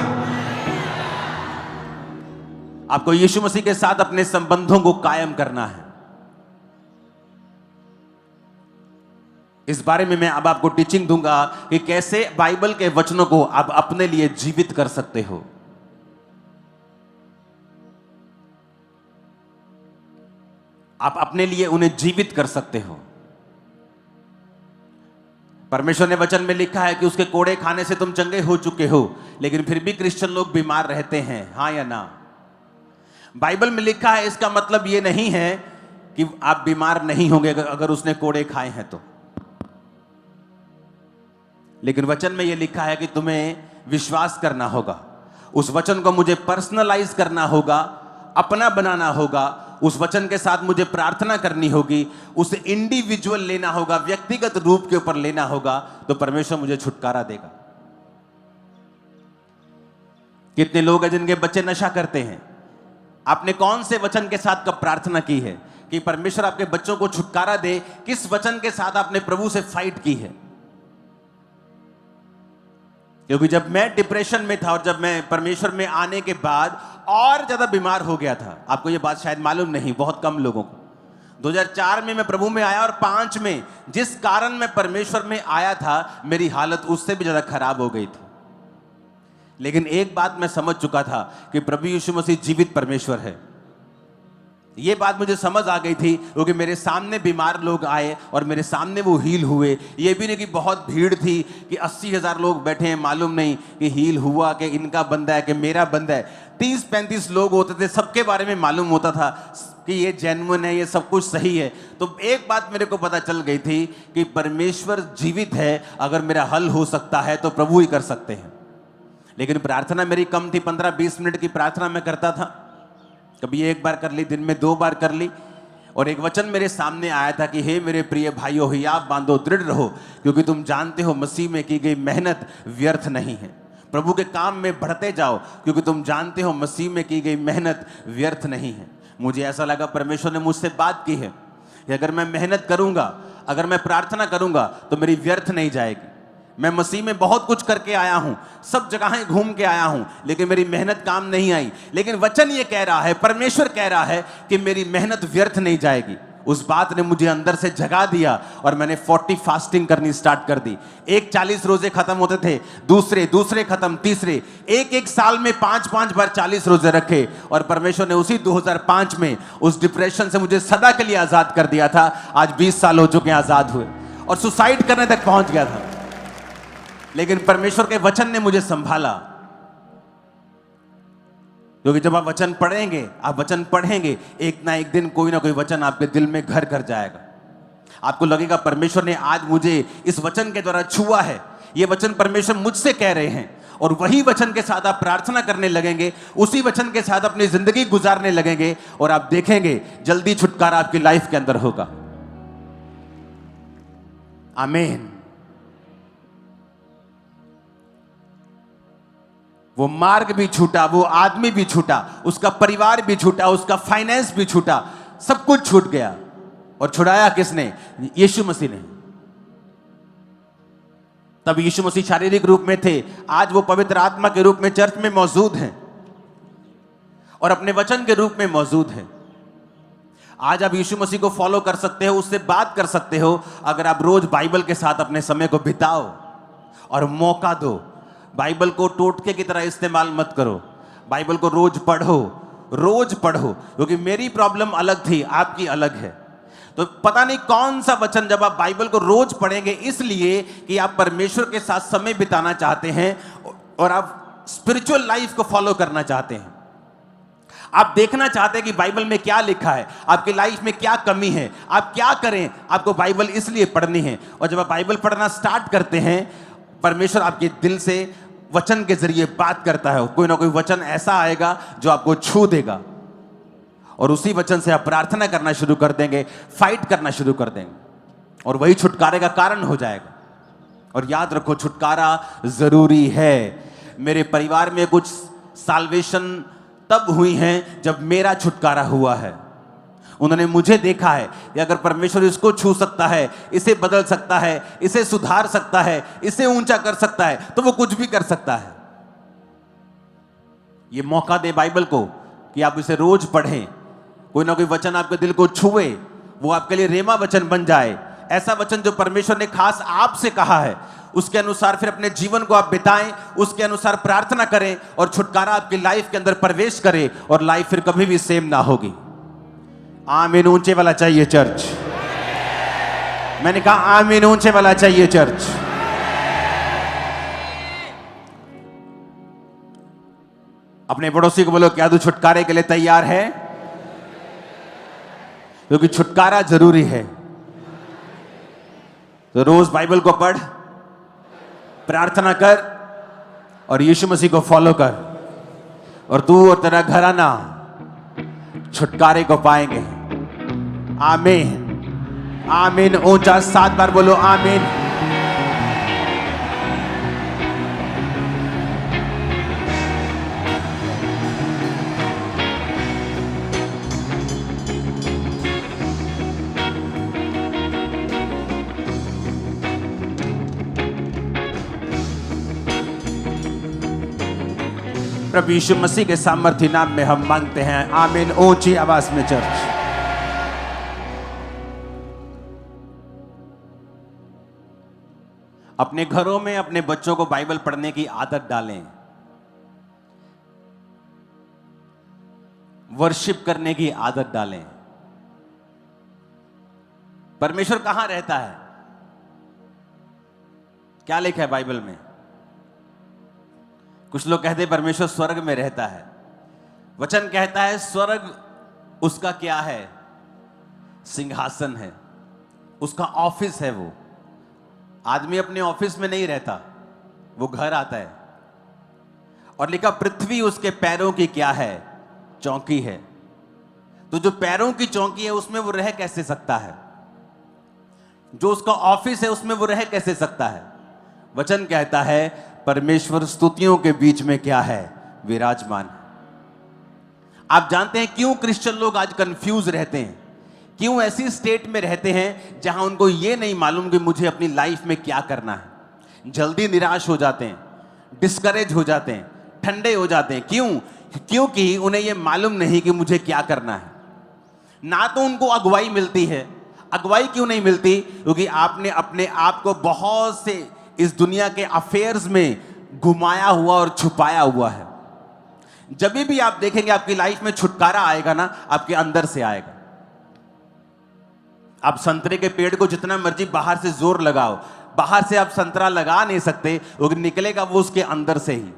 आपको यीशु मसीह के साथ अपने संबंधों को कायम करना है। इस बारे में मैं अब आपको टीचिंग दूंगा कि कैसे बाइबल के वचनों को आप अपने लिए जीवित कर सकते हो। आप अपने लिए उन्हें जीवित कर सकते हो। परमेश्वर ने वचन में लिखा है कि उसके कोड़े खाने से तुम चंगे हो चुके हो, लेकिन फिर भी क्रिश्चियन लोग बीमार रहते हैं, हां या ना? बाइबल में लिखा है, इसका मतलब यह नहीं है कि आप बीमार नहीं होंगे अगर उसने कोड़े खाए हैं तो। लेकिन वचन में यह लिखा है कि तुम्हें विश्वास करना होगा, उस वचन को मुझे पर्सनलाइज करना होगा, अपना बनाना होगा, उस वचन के साथ मुझे प्रार्थना करनी होगी, उसे इंडिविजुअल लेना होगा, व्यक्तिगत रूप के ऊपर लेना होगा, तो परमेश्वर मुझे छुटकारा देगा। कितने लोग हैं जिनके बच्चे नशा करते हैं? आपने कौन से वचन के साथ कब प्रार्थना की है कि परमेश्वर आपके बच्चों को छुटकारा दे? किस वचन के साथ आपने प्रभु से फाइट की है? क्योंकि जब मैं डिप्रेशन में था और जब मैं परमेश्वर में आने के बाद और ज्यादा बीमार हो गया था, आपको यह बात शायद मालूम नहीं, बहुत कम लोगों को। 2004 में मैं प्रभु में आया और 5 में जिस कारण मैं परमेश्वर में आया था, मेरी हालत उससे भी ज्यादा खराब हो गई थी। लेकिन एक बात मैं समझ चुका था कि प्रभु यीशु मसीह जीवित परमेश्वर है। ये बात मुझे समझ आ गई थी, क्योंकि मेरे सामने बीमार लोग आए और मेरे सामने वो हील हुए। ये भी नहीं कि बहुत भीड़ थी कि 80,000 लोग बैठे हैं, मालूम नहीं कि हील हुआ कि इनका बंदा है कि मेरा बंदा है। 30-35 लोग होते थे, सबके बारे में मालूम होता था कि ये जेन्युइन है, ये सब कुछ सही है। तो एक बात मेरे को पता चल गई थी कि परमेश्वर जीवित है, अगर मेरा हल हो सकता है तो प्रभु ही कर सकते हैं। लेकिन प्रार्थना मेरी कम थी, 15-20 मिनट की प्रार्थना मैं करता था, कभी एक बार कर ली, दिन में 2 बार कर ली। और एक वचन मेरे सामने आया था कि हे मेरे प्रिय भाइयों, हियाव बांधो, दृढ़ रहो, क्योंकि तुम जानते हो मसीह में की गई मेहनत व्यर्थ नहीं है। प्रभु के काम में बढ़ते जाओ, क्योंकि तुम जानते हो मसीह में की गई मेहनत व्यर्थ नहीं है। मुझे ऐसा लगा परमेश्वर ने मुझसे बात की है कि अगर मैं मेहनत करूंगा, अगर मैं प्रार्थना करूंगा तो मेरी व्यर्थ नहीं जाएगी। मैं मसीह में बहुत कुछ करके आया हूं, सब जगहें घूम के आया हूं, लेकिन मेरी मेहनत काम नहीं आई। लेकिन वचन ये कह रहा है, परमेश्वर कह रहा है कि मेरी मेहनत व्यर्थ नहीं जाएगी। उस बात ने मुझे अंदर से जगा दिया और मैंने 40 फास्टिंग करनी स्टार्ट कर दी। 40 रोजे खत्म होते थे, दूसरे खत्म, तीसरे, एक साल में 5-5 बार 40 रोजे रखे। और परमेश्वर ने उसी 2005 में उस डिप्रेशन से मुझे सदा के लिए आजाद कर दिया था। आज 20 साल हो चुके हैं आजाद हुए, और सुसाइड करने तक पहुंच गया था, लेकिन परमेश्वर के वचन ने मुझे संभाला। क्योंकि जब आप वचन पढ़ेंगे, आप वचन पढ़ेंगे, एक ना एक दिन कोई ना कोई वचन आपके दिल में घर कर जाएगा। आपको लगेगा परमेश्वर ने आज मुझे इस वचन के द्वारा छुआ है, ये वचन परमेश्वर मुझसे कह रहे हैं। और वही वचन के साथ आप प्रार्थना करने लगेंगे, उसी वचन के साथ अपनी जिंदगी गुजारने लगेंगे, और आप देखेंगे जल्दी छुटकारा आपकी लाइफ के अंदर होगा। आमीन। वो मार्ग भी छूटा, वो आदमी भी छूटा, उसका परिवार भी छूटा, उसका फाइनेंस भी छूटा, सब कुछ छूट गया। और छुड़ाया किसने? यीशु मसीह ने। तब यीशु मसीह शारीरिक रूप में थे, आज वो पवित्र आत्मा के रूप में चर्च में मौजूद हैं और अपने वचन के रूप में मौजूद हैं। आज आप यीशु मसीह को फॉलो कर सकते हो, उससे बात कर सकते हो, अगर आप रोज बाइबल के साथ अपने समय को बिताओ और मौका दो। बाइबल को टोटके की तरह इस्तेमाल मत करो, बाइबल को रोज पढ़ो, क्योंकि मेरी प्रॉब्लम अलग थी, आपकी अलग है। तो पता नहीं कौन सा वचन, जब आप बाइबल को रोज पढ़ेंगे, इसलिए कि आप परमेश्वर के साथ समय बिताना चाहते हैं और आप स्पिरिचुअल लाइफ को फॉलो करना चाहते हैं। आप देखना चाहते हैं कि बाइबल में क्या लिखा है, आपकी लाइफ में क्या कमी है, आप क्या करें। आपको बाइबल इसलिए पढ़नी है, और जब आप बाइबल पढ़ना स्टार्ट करते हैं, परमेश्वर आपके दिल से वचन के जरिए बात करता है। कोई ना कोई वचन ऐसा आएगा जो आपको छू देगा, और उसी वचन से आप प्रार्थना करना शुरू कर देंगे, फाइट करना शुरू कर देंगे, और वही छुटकारे का कारण हो जाएगा। और याद रखो, छुटकारा जरूरी है। मेरे परिवार में कुछ साल्वेशन तब हुई हैं जब मेरा छुटकारा हुआ है। उन्होंने मुझे देखा है कि अगर परमेश्वर इसको छू सकता है, इसे बदल सकता है, इसे सुधार सकता है, इसे ऊंचा कर सकता है, तो वो कुछ भी कर सकता है। ये मौका दे बाइबल को कि आप इसे रोज पढ़ें, कोई ना कोई वचन आपके दिल को छुए, वो आपके लिए रेमा वचन बन जाए। ऐसा वचन जो परमेश्वर ने खास आपसे कहा है, उसके अनुसार फिर अपने जीवन को आप बिताएं, उसके अनुसार प्रार्थना करें, और छुटकारा आपकी लाइफ के अंदर प्रवेश करे, और लाइफ फिर कभी भी सेम ना होगी। आमीन ऊंचे वाला चाहिए चर्च। मैंने कहा आमीन ऊंचे वाला चाहिए चर्च। अपने पड़ोसी को बोलो, क्या तू छुटकारे के लिए तैयार है? क्योंकि छुटकारा जरूरी है। तो रोज बाइबल को पढ़, प्रार्थना कर, और यीशु मसीह को फॉलो कर, और तू और तेरा घराना छुटकारे को पाएंगे। आमीन, आमीन। ऊंचा 7 बार बोलो आमीन। प्रभु यीशु मसीह के सामर्थ्य नाम में हम मांगते हैं, आमीन। ऊंची आवाज में चर्च। अपने घरों में अपने बच्चों को बाइबल पढ़ने की आदत डालें, वर्शिप करने की आदत डालें। परमेश्वर कहां रहता है? क्या लिखा है बाइबल में? कुछ लोग कहते हैं परमेश्वर स्वर्ग में रहता है, वचन कहता है स्वर्ग उसका क्या है? सिंहासन है, उसका ऑफिस है। वो आदमी अपने ऑफिस में नहीं रहता, वो घर आता है। और लिखा पृथ्वी उसके पैरों की क्या है? चौकी है। तो जो पैरों की चौकी है उसमें वो रह कैसे सकता है? जो उसका ऑफिस है उसमें वो रह कैसे सकता है? वचन कहता है परमेश्वर स्तुतियों के बीच में क्या है? विराजमान। आप जानते हैं क्यों क्रिश्चियन लोग आज कंफ्यूज रहते हैं? क्यों ऐसी स्टेट में रहते हैं जहां उनको ये नहीं मालूम कि मुझे अपनी लाइफ में क्या करना है? जल्दी निराश हो जाते हैं, डिस्करेज हो जाते हैं, ठंडे हो जाते हैं। क्यों? क्योंकि उन्हें ये मालूम नहीं कि मुझे क्या करना है। ना तो उनको अगुवाई मिलती है। अगुवाई क्यों नहीं मिलती? क्योंकि आपने अपने आप को बहुत से इस दुनिया के अफेयर्स में घुमाया हुआ और छुपाया हुआ है। जब भी आप देखेंगे आपकी लाइफ में छुटकारा आएगा ना, आपके अंदर से आएगा। आप संतरे के पेड़ को जितना मर्जी बाहर से जोर लगाओ, बाहर से आप संतरा लगा नहीं सकते, वो निकलेगा वो उसके अंदर से ही।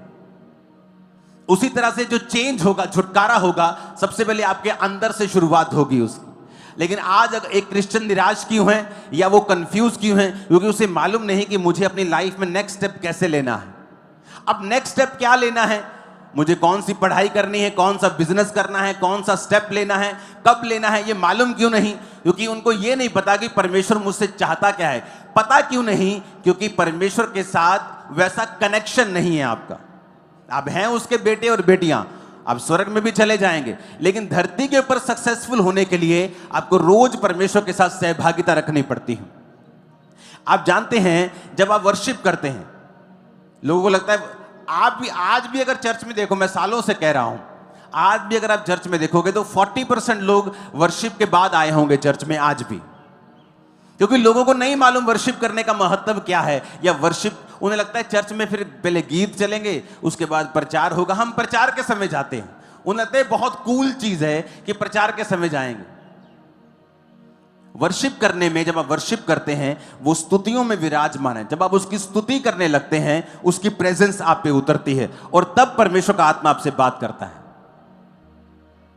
उसी तरह से जो चेंज होगा, छुटकारा होगा, सबसे पहले आपके अंदर से शुरुआत होगी उसकी। लेकिन आज अगर एक क्रिश्चियन निराश क्यों है या वो कंफ्यूज क्यों है? क्योंकि उसे मालूम नहीं कि मुझे अपनी लाइफ में नेक्स्ट स्टेप कैसे लेना है। अब नेक्स्ट स्टेप क्या लेना है? मुझे कौन सी पढ़ाई करनी है, कौन सा बिजनेस करना है, कौन सा स्टेप लेना है, कब लेना है, ये मालूम क्यों नहीं? क्योंकि उनको ये नहीं पता कि परमेश्वर मुझसे चाहता क्या है। पता क्यों नहीं? क्योंकि परमेश्वर के साथ वैसा कनेक्शन नहीं है आपका। आप हैं उसके बेटे और बेटियां, आप स्वर्ग में भी चले जाएंगे, लेकिन धरती के ऊपर सक्सेसफुल होने के लिए आपको रोज परमेश्वर के साथ सहभागिता रखनी पड़ती है। आप जानते हैं जब आप वर्शिप करते हैं, लोगों को लगता है, आप भी आज भी अगर चर्च में देखो, मैं सालों से कह रहा हूं, आज भी अगर आप चर्च में देखोगे तो 40% लोग वर्शिप के बाद आए होंगे चर्च में आज भी। क्योंकि लोगों को नहीं मालूम वर्शिप करने का महत्व क्या है, या वर्शिप उन्हें लगता है चर्च में फिर पहले गीत चलेंगे, उसके बाद प्रचार होगा। हम प्रचार के समय जाते हैं, उन्हें लगता है बहुत कूल चीज है कि प्रचार के समय जाएंगे। वर्शिप करने में, जब आप वर्शिप करते हैं, वो स्तुतियों में विराजमान है। जब आप उसकी स्तुति करने लगते हैं, उसकी प्रेजेंस आप पे उतरती है और तब परमेश्वर का आत्मा आपसे बात करता है।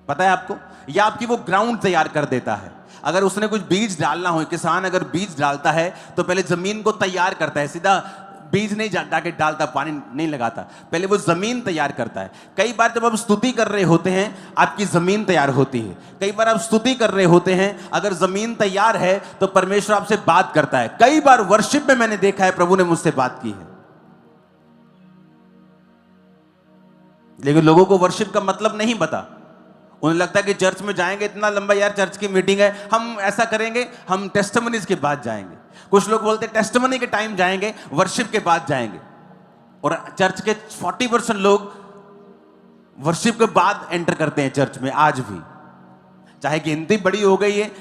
पता है आपको? या आपकी वो ग्राउंड तैयार कर देता है। अगर उसने कुछ बीज डालना हो, किसान अगर बीज डालता है तो पहले जमीन को तैयार करता है, सीधा बीज नहीं जाके डालता, पानी नहीं लगाता, पहले वो जमीन तैयार करता है। कई बार जब आप स्तुति कर रहे होते हैं, आपकी जमीन तैयार होती है। कई बार आप स्तुति कर रहे होते हैं, अगर जमीन तैयार है तो परमेश्वर आपसे बात करता है। कई बार वर्शिप में मैंने देखा है प्रभु ने मुझसे बात की है। लेकिन लोगों को वर्शिप का मतलब नहीं पता। उन्हें लगता है कि चर्च में जाएंगे, इतना लंबा यार चर्च की मीटिंग है, हम ऐसा करेंगे, हम टेस्टिमनीज के बाद जाएंगे। कुछ लोग बोलते हैं टेस्टिमनी के टाइम जाएंगे, वर्शिप के बाद जाएंगे। और चर्च के 40% लोग वर्शिप के बाद एंटर करते हैं चर्च में आज भी। चाहे गिनती बड़ी हो गई है,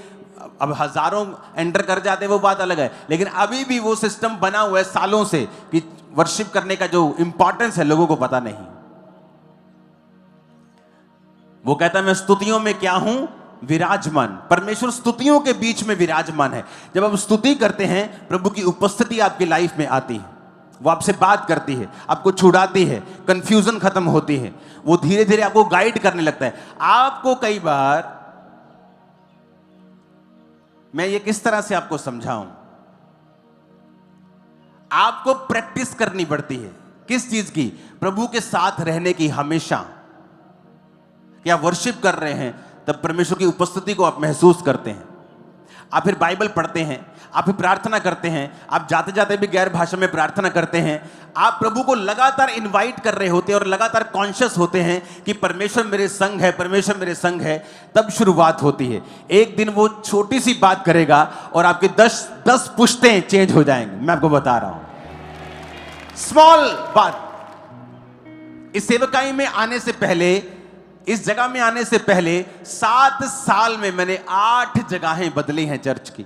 अब हजारों एंटर कर जाते हैं, वो बात अलग है, लेकिन अभी भी वो सिस्टम बना हुआ है सालों से कि वर्शिप करने का जो इंपॉर्टेंस है लोगों को पता नहीं। वो कहता है मैं स्तुतियों में क्या हूं? विराजमान। परमेश्वर स्तुतियों के बीच में विराजमान है। जब आप स्तुति करते हैं, प्रभु की उपस्थिति आपकी लाइफ में आती है, वो आपसे बात करती है, आपको छुड़ाती है, कंफ्यूजन खत्म होती है, वो धीरे धीरे आपको गाइड करने लगता है। आपको कई बार, मैं ये किस तरह से आपको समझाऊं, आपको प्रैक्टिस करनी पड़ती है। किस चीज की? प्रभु के साथ रहने की। हमेशा क्या वर्शिप कर रहे हैं तब परमेश्वर की उपस्थिति को आप महसूस करते हैं। आप फिर बाइबल पढ़ते हैं, आप फिर प्रार्थना करते हैं, आप जाते जाते भी गैर भाषा में प्रार्थना करते हैं। आप प्रभु को लगातार इनवाइट कर रहे होते हैं और लगातार कॉन्शियस होते हैं कि परमेश्वर मेरे संग है, परमेश्वर मेरे संग है। तब शुरुआत होती है। एक दिन वो छोटी सी बात करेगा और आपके 10 पुश्तें चेंज हो जाएंगे। मैं आपको बता रहा हूं, स्मॉल बात। इस सेवकाई में आने से पहले, इस जगह में आने से पहले 7 साल में मैंने 8 जगहें बदली हैं चर्च की।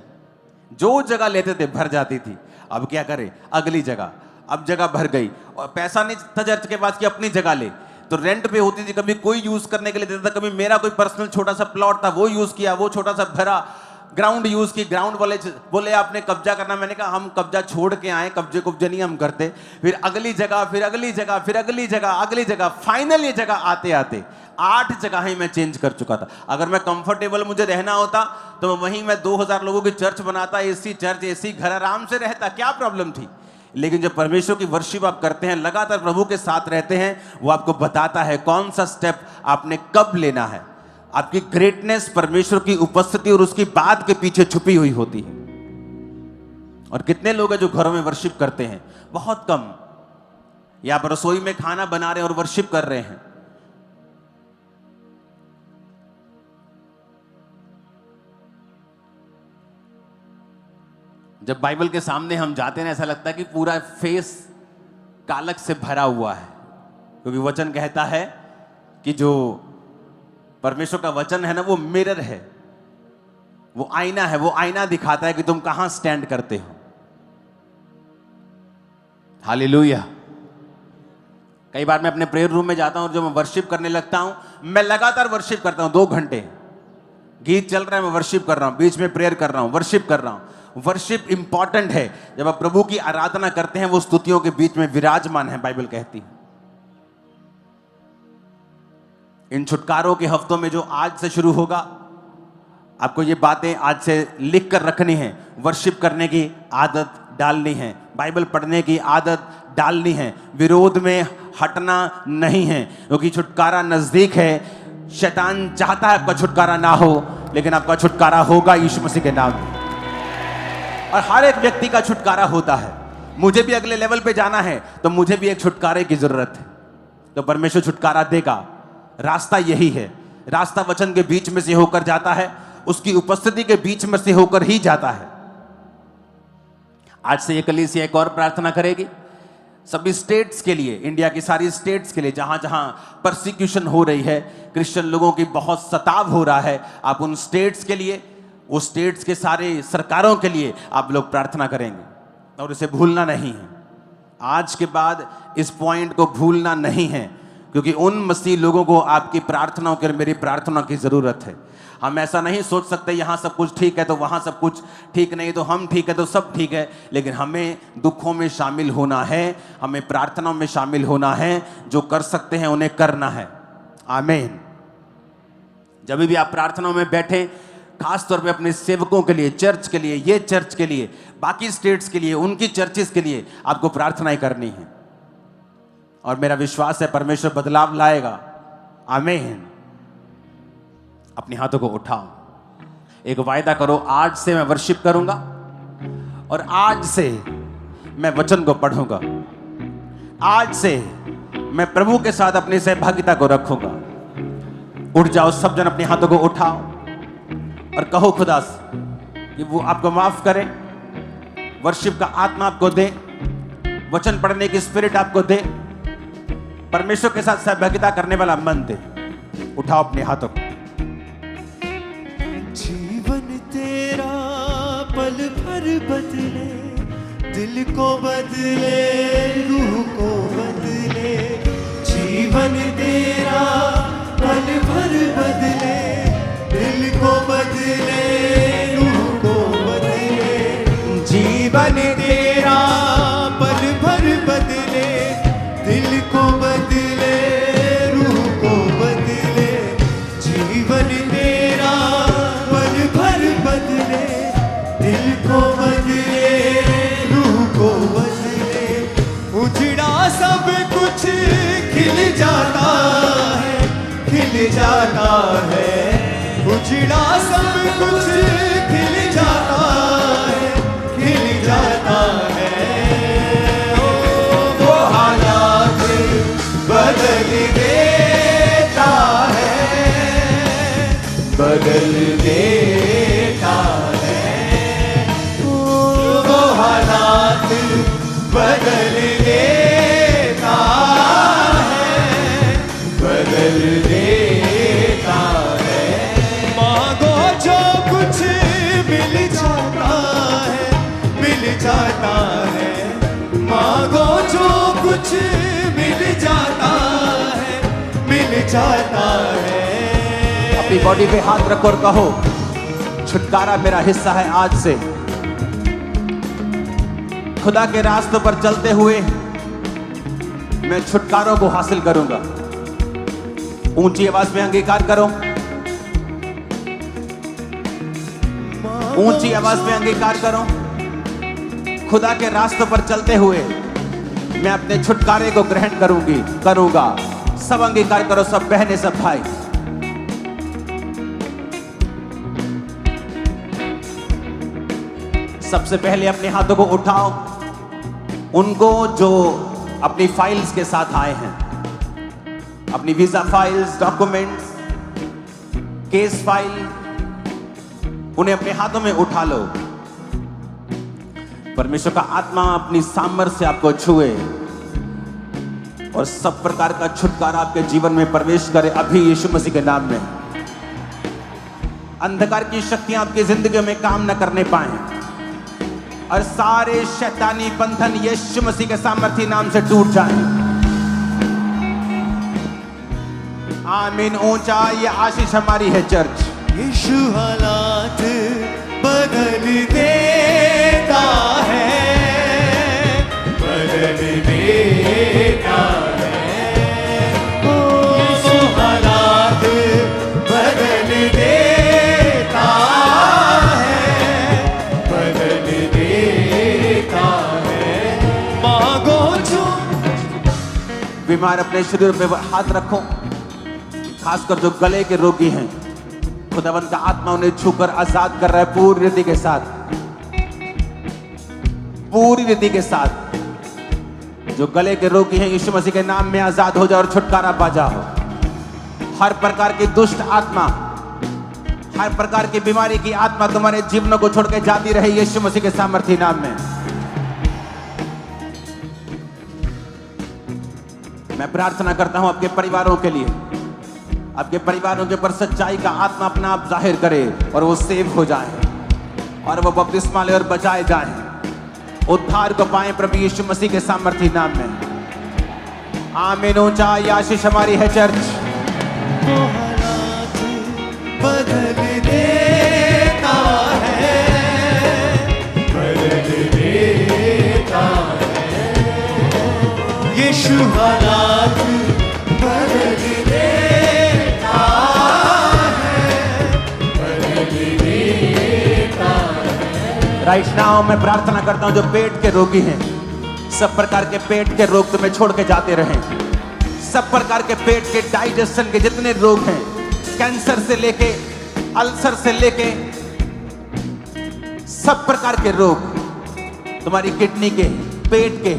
जो जगह लेते थे भर जाती थी। अब क्या करें, अगली जगह, अब जगह भर गई और पैसा नहीं था चर्च के पास कि अपनी जगह ले, तो रेंट पे होती थी। कभी कोई यूज करने के लिए देता था, कभी मेरा कोई पर्सनल छोटा सा प्लॉट था वो यूज किया, वो छोटा सा भरा। ग्राउंड यूज की, ग्राउंड वाले बोले आपने कब्जा करना, मैंने कहा हम कब्जा छोड़ के आए, कब्जे नहीं हम करते। फिर अगली जगह, फिर अगली जगह, फिर अगली जगह, अगली जगह, फाइनल ये जगह आते आते 8 जगह ही मैं चेंज कर चुका था। अगर मैं कंफर्टेबल मुझे रहना होता तो वहीं मैं 2000 लोगों की चर्च बनाता, एसी चर्च, एसी घर, आराम से रहता, क्या प्रॉब्लम थी। लेकिन जब परमेश्वर की वर्शिप आप करते हैं, लगातार प्रभु के साथ रहते हैं, वो आपको बताता है कौन सा स्टेप आपने कब लेना है। आपकी ग्रेटनेस परमेश्वर की उपस्थिति और उसकी बात के पीछे छुपी हुई होती है। और कितने लोग हैं जो घरों में वर्शिप करते हैं? बहुत कम। या आप रसोई में खाना बना रहे हैं और वर्शिप कर रहे हैं। जब बाइबल के सामने हम जाते हैं, ऐसा लगता है कि पूरा फेस कालक से भरा हुआ है, क्योंकि वचन कहता है कि जो परमेश्वर का वचन है ना, वो मिरर है, वो आईना है, वो आईना दिखाता है कि तुम कहां स्टैंड करते हो। हालेलुया। कई बार मैं अपने प्रेयर रूम में जाता हूं और जब मैं वर्शिप करने लगता हूं, मैं लगातार वर्शिप करता हूं 2 घंटे, गीत चल रहा है, मैं वर्शिप कर रहा हूं, बीच में प्रेयर कर रहा हूं, वर्शिप कर रहा हूं। वर्शिप इंपॉर्टेंट है। जब आप प्रभु की आराधना करते हैं, वो स्तुतियों के बीच में विराजमान है, बाइबल कहती है। इन छुटकारों के हफ्तों में जो आज से शुरू होगा, आपको ये बातें आज से लिख कर रखनी है। वर्शिप करने की आदत डालनी है, बाइबल पढ़ने की आदत डालनी है, विरोध में हटना नहीं है, क्योंकि छुटकारा नजदीक है। शैतान चाहता है आपका छुटकारा ना हो, लेकिन आपका छुटकारा होगा यीशु मसीह के नाम में। और हर एक व्यक्ति का छुटकारा होता है। मुझे भी अगले लेवल पे जाना है, तो मुझे भी एक छुटकारे की जरूरत है, तो परमेश्वर छुटकारा देगा। रास्ता यही है, रास्ता वचन के बीच में से होकर जाता है, उसकी उपस्थिति के बीच में से होकर ही जाता है। आज से ये कलीसिया एक और प्रार्थना करेगी सभी स्टेट्स के लिए, इंडिया की सारी स्टेट्स के लिए, जहां जहां परसिक्यूशन हो रही है, क्रिश्चियन लोगों की बहुत सताव हो रहा है। आप उन स्टेट्स के लिए, उस स्टेट्स के सारे सरकारों के लिए आप लोग प्रार्थना करेंगे, और इसे भूलना नहीं है। आज के बाद इस पॉइंट को भूलना नहीं है, क्योंकि उन मसीह लोगों को आपकी प्रार्थनाओं की और मेरी प्रार्थना की जरूरत है। हम ऐसा नहीं सोच सकते यहां सब कुछ ठीक है तो वहां सब कुछ ठीक नहीं, तो हम ठीक है तो सब ठीक है। लेकिन हमें दुखों में शामिल होना है, हमें प्रार्थनाओं में शामिल होना है, जो कर सकते हैं उन्हें करना है। आमीन। जब भी आप प्रार्थनाओं में बैठे, खास तौर पे अपने सेवकों के लिए, चर्च के लिए, ये चर्च के लिए, बाकी स्टेट्स के लिए, उनकी चर्चेस के लिए आपको प्रार्थनाएं करनी है। और मेरा विश्वास है परमेश्वर बदलाव लाएगा। आमीन। अपने हाथों को उठाओ, एक वायदा करो, आज से मैं वर्शिप करूंगा और आज से मैं वचन को पढ़ूंगा, आज से मैं प्रभु के साथ अपनी सहभागिता को रखूंगा। उठ जाओ सब जन, अपने हाथों को उठाओ और कहो खुदा से कि वो आपको माफ करे, वर्शिप का आत्मा आपको दे, वचन पढ़ने की स्पिरिट आपको दे, परमेश्वर के साथ सहभागिता करने वाला मन दे। उठाओ अपने हाथों को।
जीवन तेरा पल भर बदले, दिल को बदले, रूह को बदले। जीवन तेरा पल भर बदले, दिल को बदले, रूह को बदले। जीवन तेरा पल भर बदले, दिल को बदले, रूह को बदले। जीवन तेरा पल भर बदले, दिल को बदले, रूह को बदले। उजड़ा सब कुछ खिल जाता है, खिल जाता है। उजड़ा सब कुछ खिल जाता है, खिल जाता है। वो हालात बदल देता है, बदल देता है। वो हालात बदल देता है, बदल देता है। मांगो जो कुछ मिल जाता है, मिल जाता है। मांगो जो कुछ मिल जाता है, मिल जाता है।
अपनी बॉडी पे हाथ रखो और कहो, छुटकारा मेरा हिस्सा है आज से। खुदा के रास्तों पर चलते हुए मैं छुटकारों को हासिल करूंगा। ऊंची आवाज में अंगीकार करो, ऊंची आवाज में अंगीकार करो। खुदा के रास्तों पर चलते हुए मैं अपने छुटकारे को ग्रहण करूंगा। सब अंगीकार करो, सब बहनें, सब भाई। सबसे पहले अपने हाथों को उठाओ, उनको जो अपनी फाइल्स के साथ आए हैं, अपनी visa files, documents, case file, उन्हें अपने हाथों में उठा लो। परमेश्वर का आत्मा अपनी सामर्थ्य से आपको छुए और सब प्रकार का छुटकारा आपके जीवन में प्रवेश करे अभी यीशु मसीह के नाम में। अंधकार की शक्तियां आपकी जिंदगी में काम न करने पाए और सारे शैतानी बंधन यीशु मसीह के सामर्थ्य नाम से टूट जाएं। आमीन। ऊंचा ये आशीष हमारी है चर्च।
यीशु हालात बदल देता है, बदल देता है। यीशु हालात बदल देता है, बदल देता है। मांगो जो
बीमार अपने शरीर पे हाथ रखो, खासकर जो गले के रोगी हैं। खुदावंद का आत्मा उन्हें छूकर आजाद कर रहा है पूरी रीति के साथ, पूरी रीति के साथ। जो गले के रोगी हैं यीशु मसीह के नाम में आजाद हो जाओ और छुटकारा पा जाओ। हर प्रकार की दुष्ट आत्मा, हर प्रकार की बीमारी की आत्मा तुम्हारे जीवनों को छोड़ के जाती रहे यीशु मसीह के सामर्थ्य नाम में। मैं प्रार्थना करता हूं आपके परिवारों के लिए, आपके परिवारों के ऊपर सच्चाई का आत्मा अपना आप जाहिर करे और वो सेव हो जाए और वो बपतिस्मा ले और बचाए जाए, उद्धार को पाएं प्रभु यीशु मसीह के सामर्थ्य नाम में। आमीन। ऊंचा ये आशीष हमारी है चर्च।
बदल देता है, बदल देता है। यीशु हालात बदल देता है, बदल देता है।
राइट नाउ मैं प्रार्थना करता हूं जो पेट के रोगी हैं, सब प्रकार के पेट के रोग तुम्हें छोड़ के जाते रहें। सब प्रकार के पेट के डाइजेशन के जितने रोग हैं, कैंसर से लेके अल्सर से लेके सब प्रकार के रोग, तुम्हारी किडनी के, पेट के,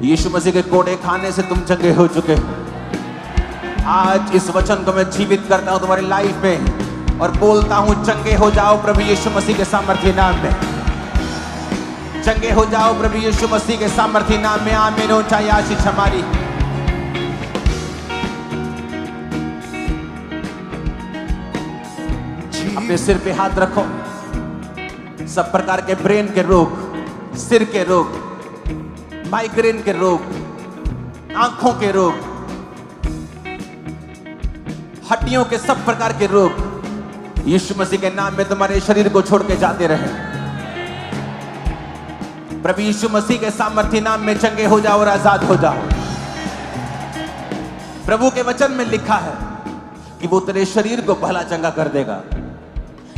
यीशु मसीह के कोड़े खाने से तुम चंगे हो चुके हो। आज इस वचन को मैं जीवित करता हूं तुम्हारी लाइफ में और बोलता हूं चंगे हो जाओ प्रभु यीशु मसीह के सामर्थ्य नाम में। चंगे हो जाओ प्रभु यीशु मसीह के सामर्थ्य नाम में। आमीन। ऊंचा ये आशीष हमारी। अपने सिर पे हाथ रखो। सब प्रकार के ब्रेन के रोग, सिर के रोग, माइग्रेन के रोग, आंखों के रोग, हड्डियों के सब प्रकार के रोग यीशु मसीह के नाम में तुम्हारे शरीर को छोड़ के जाते रहे। प्रभु यीशु मसीह के सामर्थ्य नाम में चंगे हो जाओ और आजाद हो जाओ। प्रभु के वचन में लिखा है कि वो तेरे शरीर को भला चंगा कर देगा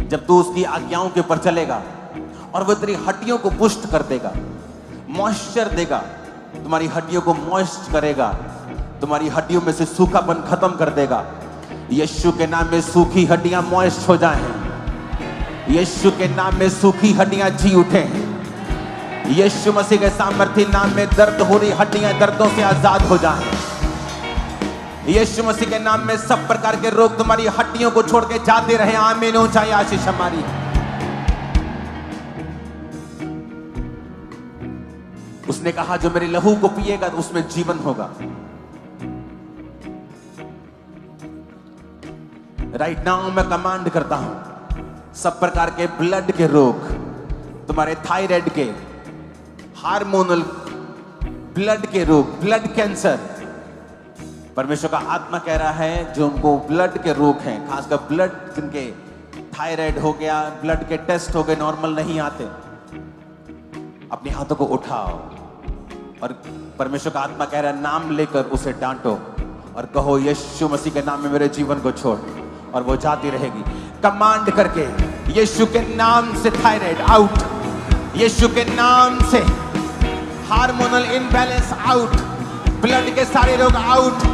जब तू उसकी आज्ञाओं के ऊपर चलेगा, और वो तेरी हड्डियों को पुष्ट कर देगा, मॉइस्चर देगा, तुम्हारी हड्डियों को मॉइस्ट करेगा, तुम्हारी हड्डियों में से सूखापन खत्म कर देगा। यीशु के नाम में सूखी हड्डियां मॉइस्ट हो जाएं। यीशु के नाम में सूखी हड्डियां जी उठे। यीशु मसीह के सामर्थ्य नाम में दर्द हो रही हड्डियां दर्दों से आजाद हो जाएं। यीशु मसीह के नाम में सब प्रकार के रोग तुम्हारी हड्डियों को छोड़ के जाते रहे। आमीन। ऊंचाई आशीष हमारी। उसने कहा जो मेरे लहू को पिएगा तो उसमें जीवन होगा। राइट नाउ मैं कमांड करता हूं सब प्रकार के ब्लड के रोग, तुम्हारे थायराइड के, हार्मोनल ब्लड के रोग, ब्लड कैंसर, परमेश्वर का आत्मा कह रहा है जो उनको ब्लड के रोग हैं, खासकर ब्लड जिनके थायराइड हो गया, ब्लड के टेस्ट हो गए, नॉर्मल नहीं आते, अपने हाथों को उठाओ और परमेश्वर का आत्मा कह रहा है नाम लेकर उसे डांटो और कहो यीशु मसीह के नाम में मेरे जीवन को छोड़, और वो जाती रहेगी। कमांड करके यीशु के नाम से थायराइड आउट, यीशु के नाम से हार्मोनल इनबैलेंस आउट, ब्लड के सारे रोग आउट।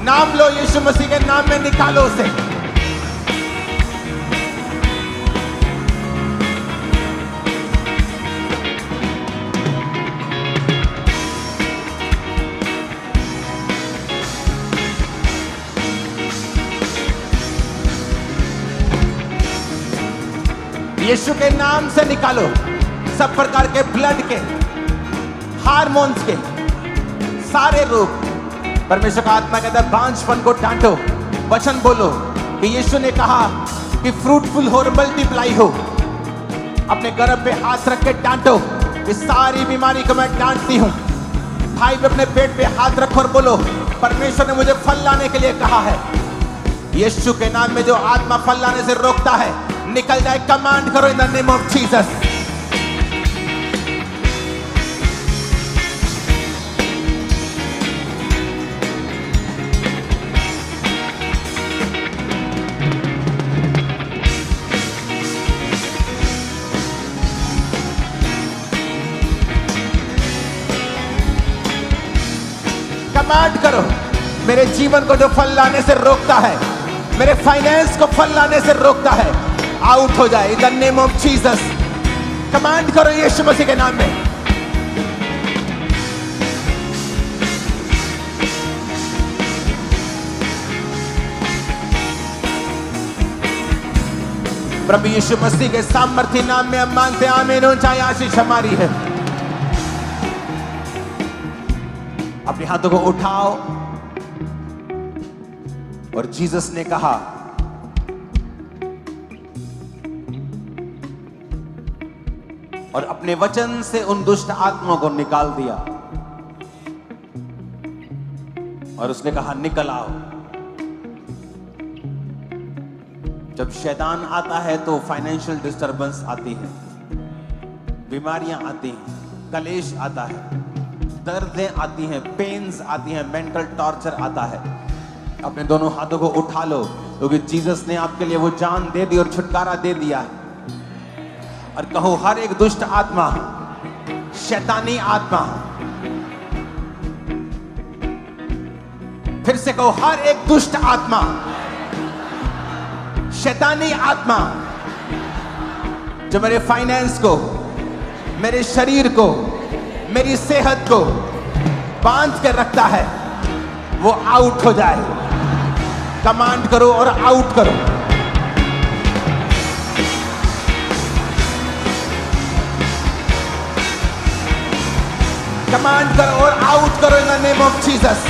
नाम लो यीशु मसीह के नाम में, निकालो उसे। यीशु के नाम से निकालो सब प्रकार के ब्लड के, हार्मोन्स के सारे रोग। परमेश्वर का आत्मा कहता है बांझपन को डांटो, वचन बोलो कि यीशु ने कहा कि फ्रूटफुल हो और मल्टीप्लाई हो। अपने गर्भ पे हाथ रख के डांटो कि सारी बीमारी को मैं डांटती हूं। भाई पे अपने पेट पे हाथ रखो और बोलो परमेश्वर ने मुझे फल लाने के लिए कहा है। यीशु के नाम में जो आत्मा फल लाने से रोकता है निकल जाए। कमांड करो in the name of Jesus. Command करो मेरे जीवन को जो फल लाने से रोकता है, मेरे फाइनेंस को फल लाने से रोकता है, आउट हो जाए in the name of Jesus. Command करो यीशु मसीह के नाम में। प्रभु यीशु मसीह के सामर्थ्य नाम में हम मांगते हैं, आमीन। ऊंचाई आशीष हमारी है। अपने हाथों को उठाओ और जीसस ने कहा और अपने वचन से उन दुष्ट आत्माओं को निकाल दिया और उसने कहा निकल आओ। जब शैतान आता है तो फाइनेंशियल डिस्टरबेंस आती है, बीमारियां आती हैं, कलेश आता है, दर्दें आती हैं, पेन्स आती हैं, मेंटल टॉर्चर आता है। अपने दोनों हाथों को उठा लो क्योंकि जीसस ने आपके लिए वो जान दे दी और छुटकारा दे दिया। और कहो हर एक दुष्ट आत्मा, शैतानी आत्मा, फिर से कहो हर एक दुष्ट आत्मा, शैतानी आत्मा जो मेरे फाइनेंस को, मेरे शरीर को, मेरी सेहत को बांध कर रखता है, वो आउट हो जाए। कमांड करो और आउट करो। कमांड करो और आउट करो in the name of Jesus.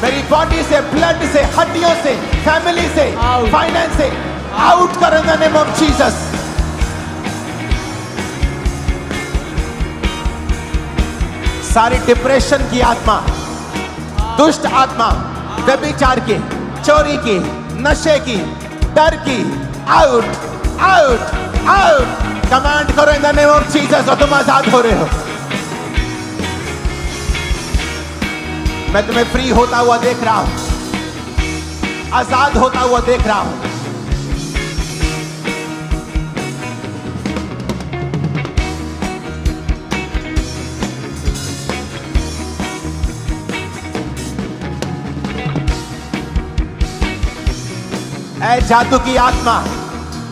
मेरी बॉडी से, ब्लड से, हड्डियों से, फैमिली से, फाइनेंस से आउट करो in the name of Jesus. सारी डिप्रेशन की आत्मा, दुष्ट आत्मा, व्यभिचार की, चोरी की, नशे की, डर की, आउट आउट आउट। कमांड करो in the name of Jesus और तुम आजाद हो रहे हो। मैं तुम्हें फ्री होता हुआ देख रहा हूं, आजाद होता हुआ देख रहा हूं। ऐ जादू की आत्मा,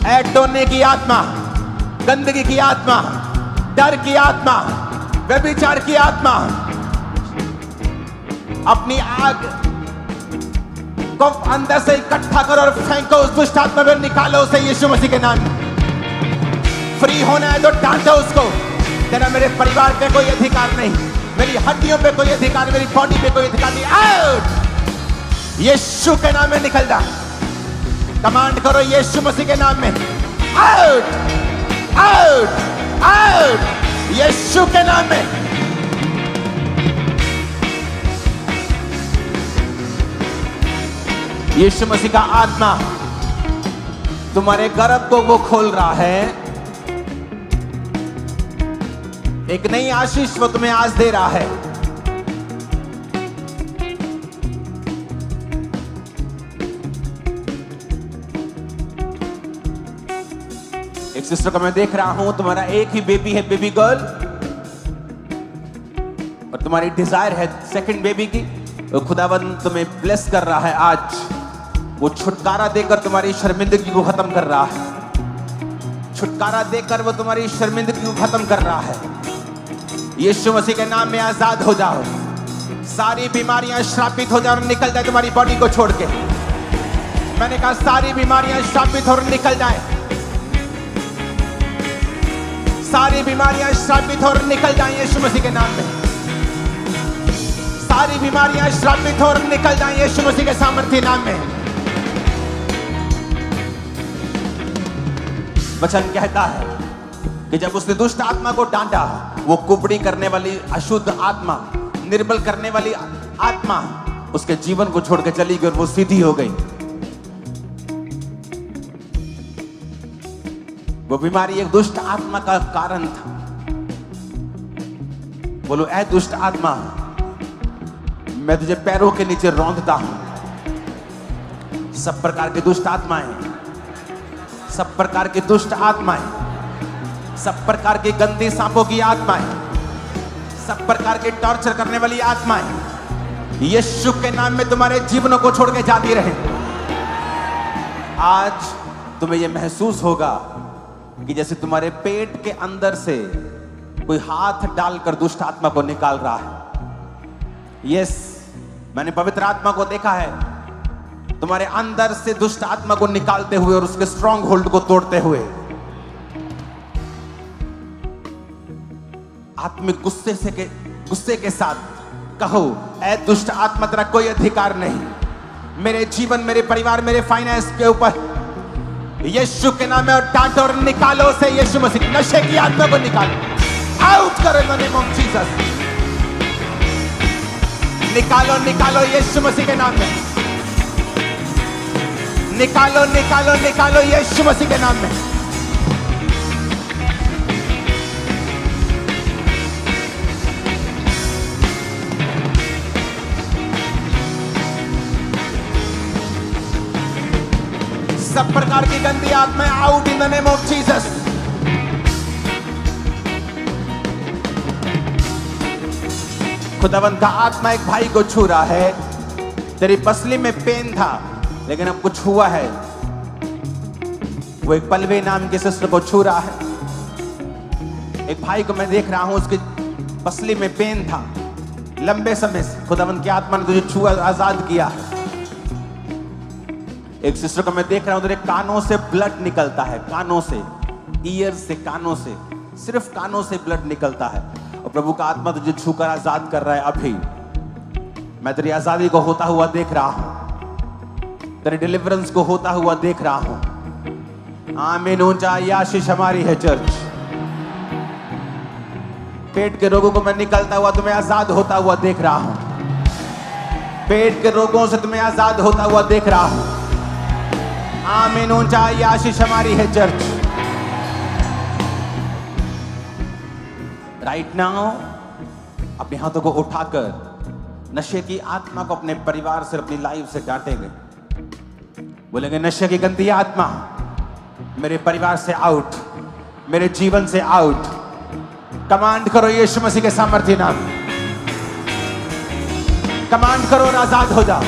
ऐ टोने की आत्मा, गंदगी की आत्मा, डर की आत्मा, व्यभिचार की आत्मा, अपनी आग को अंदर से इकट्ठा करो और फेंको उस दुष्ट आत्मा में, निकालो उसे यीशु मसीह के नाम में। फ्री होना है तो डांटो उसको। तेरा मेरे परिवार पे कोई अधिकार नहीं, मेरी हड्डियों पे कोई अधिकार, मेरी बॉडी पे कोई अधिकार नहीं। आउट यीशु के नाम में निकल जा। कमांड करो यीशु मसीह के नाम में, आउट आउट आउट यीशु के नाम में। यीशु मसीह का आत्मा तुम्हारे गर्भ को वो खोल रहा है। एक नई आशीष वो तुम्हें आज दे रहा है। एक सिस्टर को मैं देख रहा हूं, तुम्हारा एक ही बेबी है, बेबी गर्ल, और तुम्हारी डिजायर है सेकंड बेबी की। तो खुदावन तुम्हें ब्लेस कर रहा है आज। वो छुटकारा देकर तुम्हारी शर्मिंदगी को खत्म कर रहा है। छुटकारा देकर वो तुम्हारी शर्मिंदगी को खत्म कर रहा है। यीशु मसीह के नाम में आजाद हो जाओ। सारी बीमारियां श्रापित हो जाओ और निकल जाए तुम्हारी बॉडी को छोड़ के। मैंने कहा सारी बीमारियां श्रापित हो और निकल जाए। सारी बीमारियां श्रापित हो और निकल जाए यीशु मसीह के नाम में। सारी बीमारियां श्रापित हो और निकल जाए यीशु मसीह के सामर्थ्य नाम में। वचन कहता है कि जब उसने दुष्ट आत्मा को डांटा, वो कुबड़ी करने वाली अशुद्ध आत्मा, निर्बल करने वाली आत्मा उसके जीवन को छोड़ के चली गई और वो सीधी हो गई। वो बीमारी एक दुष्ट आत्मा का कारण था। बोलो, ऐ दुष्ट आत्मा, मैं तुझे पैरों के नीचे रौंदता हूं। सब प्रकार की दुष्ट आत्माएं, सब प्रकार की दुष्ट आत्माएं, सब प्रकार की गंदी सांपों की आत्माएं, सब प्रकार के टॉर्चर करने वाली आत्माएं यीशु के नाम में तुम्हारे जीवनों को छोड़ के जाती रहे। आज तुम्हें यह महसूस होगा कि जैसे तुम्हारे पेट के अंदर से कोई हाथ डालकर दुष्ट आत्मा को निकाल रहा है। यस, मैंने पवित्र आत्मा को देखा है तुम्हारे अंदर से दुष्ट आत्मा को निकालते हुए और उसके स्ट्रॉन्ग होल्ड को तोड़ते हुए। आत्मिक गुस्से के साथ कहो, ऐ दुष्ट आत्मा, तेरा कोई अधिकार नहीं मेरे जीवन, मेरे परिवार, मेरे फाइनेंस के ऊपर। यीशु के नाम में और डांटो और निकालो से यीशु मसीह। नशे की आत्मा को निकालो, आउट करो in the name of Jesus. निकालो, निकालो यीशु मसीह के नाम में। निकालो, निकालो, निकालो यीशु मसीह के नाम में। सब प्रकार की गंदी आत्माएं out in the name of Jesus. खुदावंत का आत्मा एक भाई को छू रहा है। तेरी पसली में पेन था लेकिन अब कुछ हुआ है। वो एक पलवे नाम के सिस्टर को छू रहा है। एक भाई को मैं देख रहा हूं, उसकी पसली में पेन था लंबे समय से। खुदावंत की आत्मा ने तुझे छुआ, आजाद किया। एक सिस्टर को मैं देख रहा हूं, तेरे कानों से ब्लड निकलता है, कानों से, ईयर से, कानों से, सिर्फ कानों से ब्लड निकलता है और प्रभु का आत्मा तुझे छूकर आजाद कर रहा है। अभी मैं तेरी आजादी को होता हुआ देख रहा हूं, तेरे डिलीवरेंस को होता हुआ देख रहा हूं। आमीन। ऊंचा ये आशीष हमारी है चर्च। पेट के रोगों को मैं निकलता हुआ तुम्हें आजाद होता हुआ देख रहा हूं। पेट के रोगों से तुम्हें आजाद होता हुआ देख रहा हूं। आमीन। ऊंचा ये आशीष हमारी है चर्च। राइट नाउ अपने हाथों को उठाकर नशे की आत्मा को अपने परिवार से, अपनी लाइफ से डांटेंगे। बोलेंगे, नशे की गंदी आत्मा मेरे परिवार से आउट, मेरे जीवन से आउट। कमांड करो यीशु मसीह के सामर्थ्य नाम। कमांड करो और आजाद हो जाओ।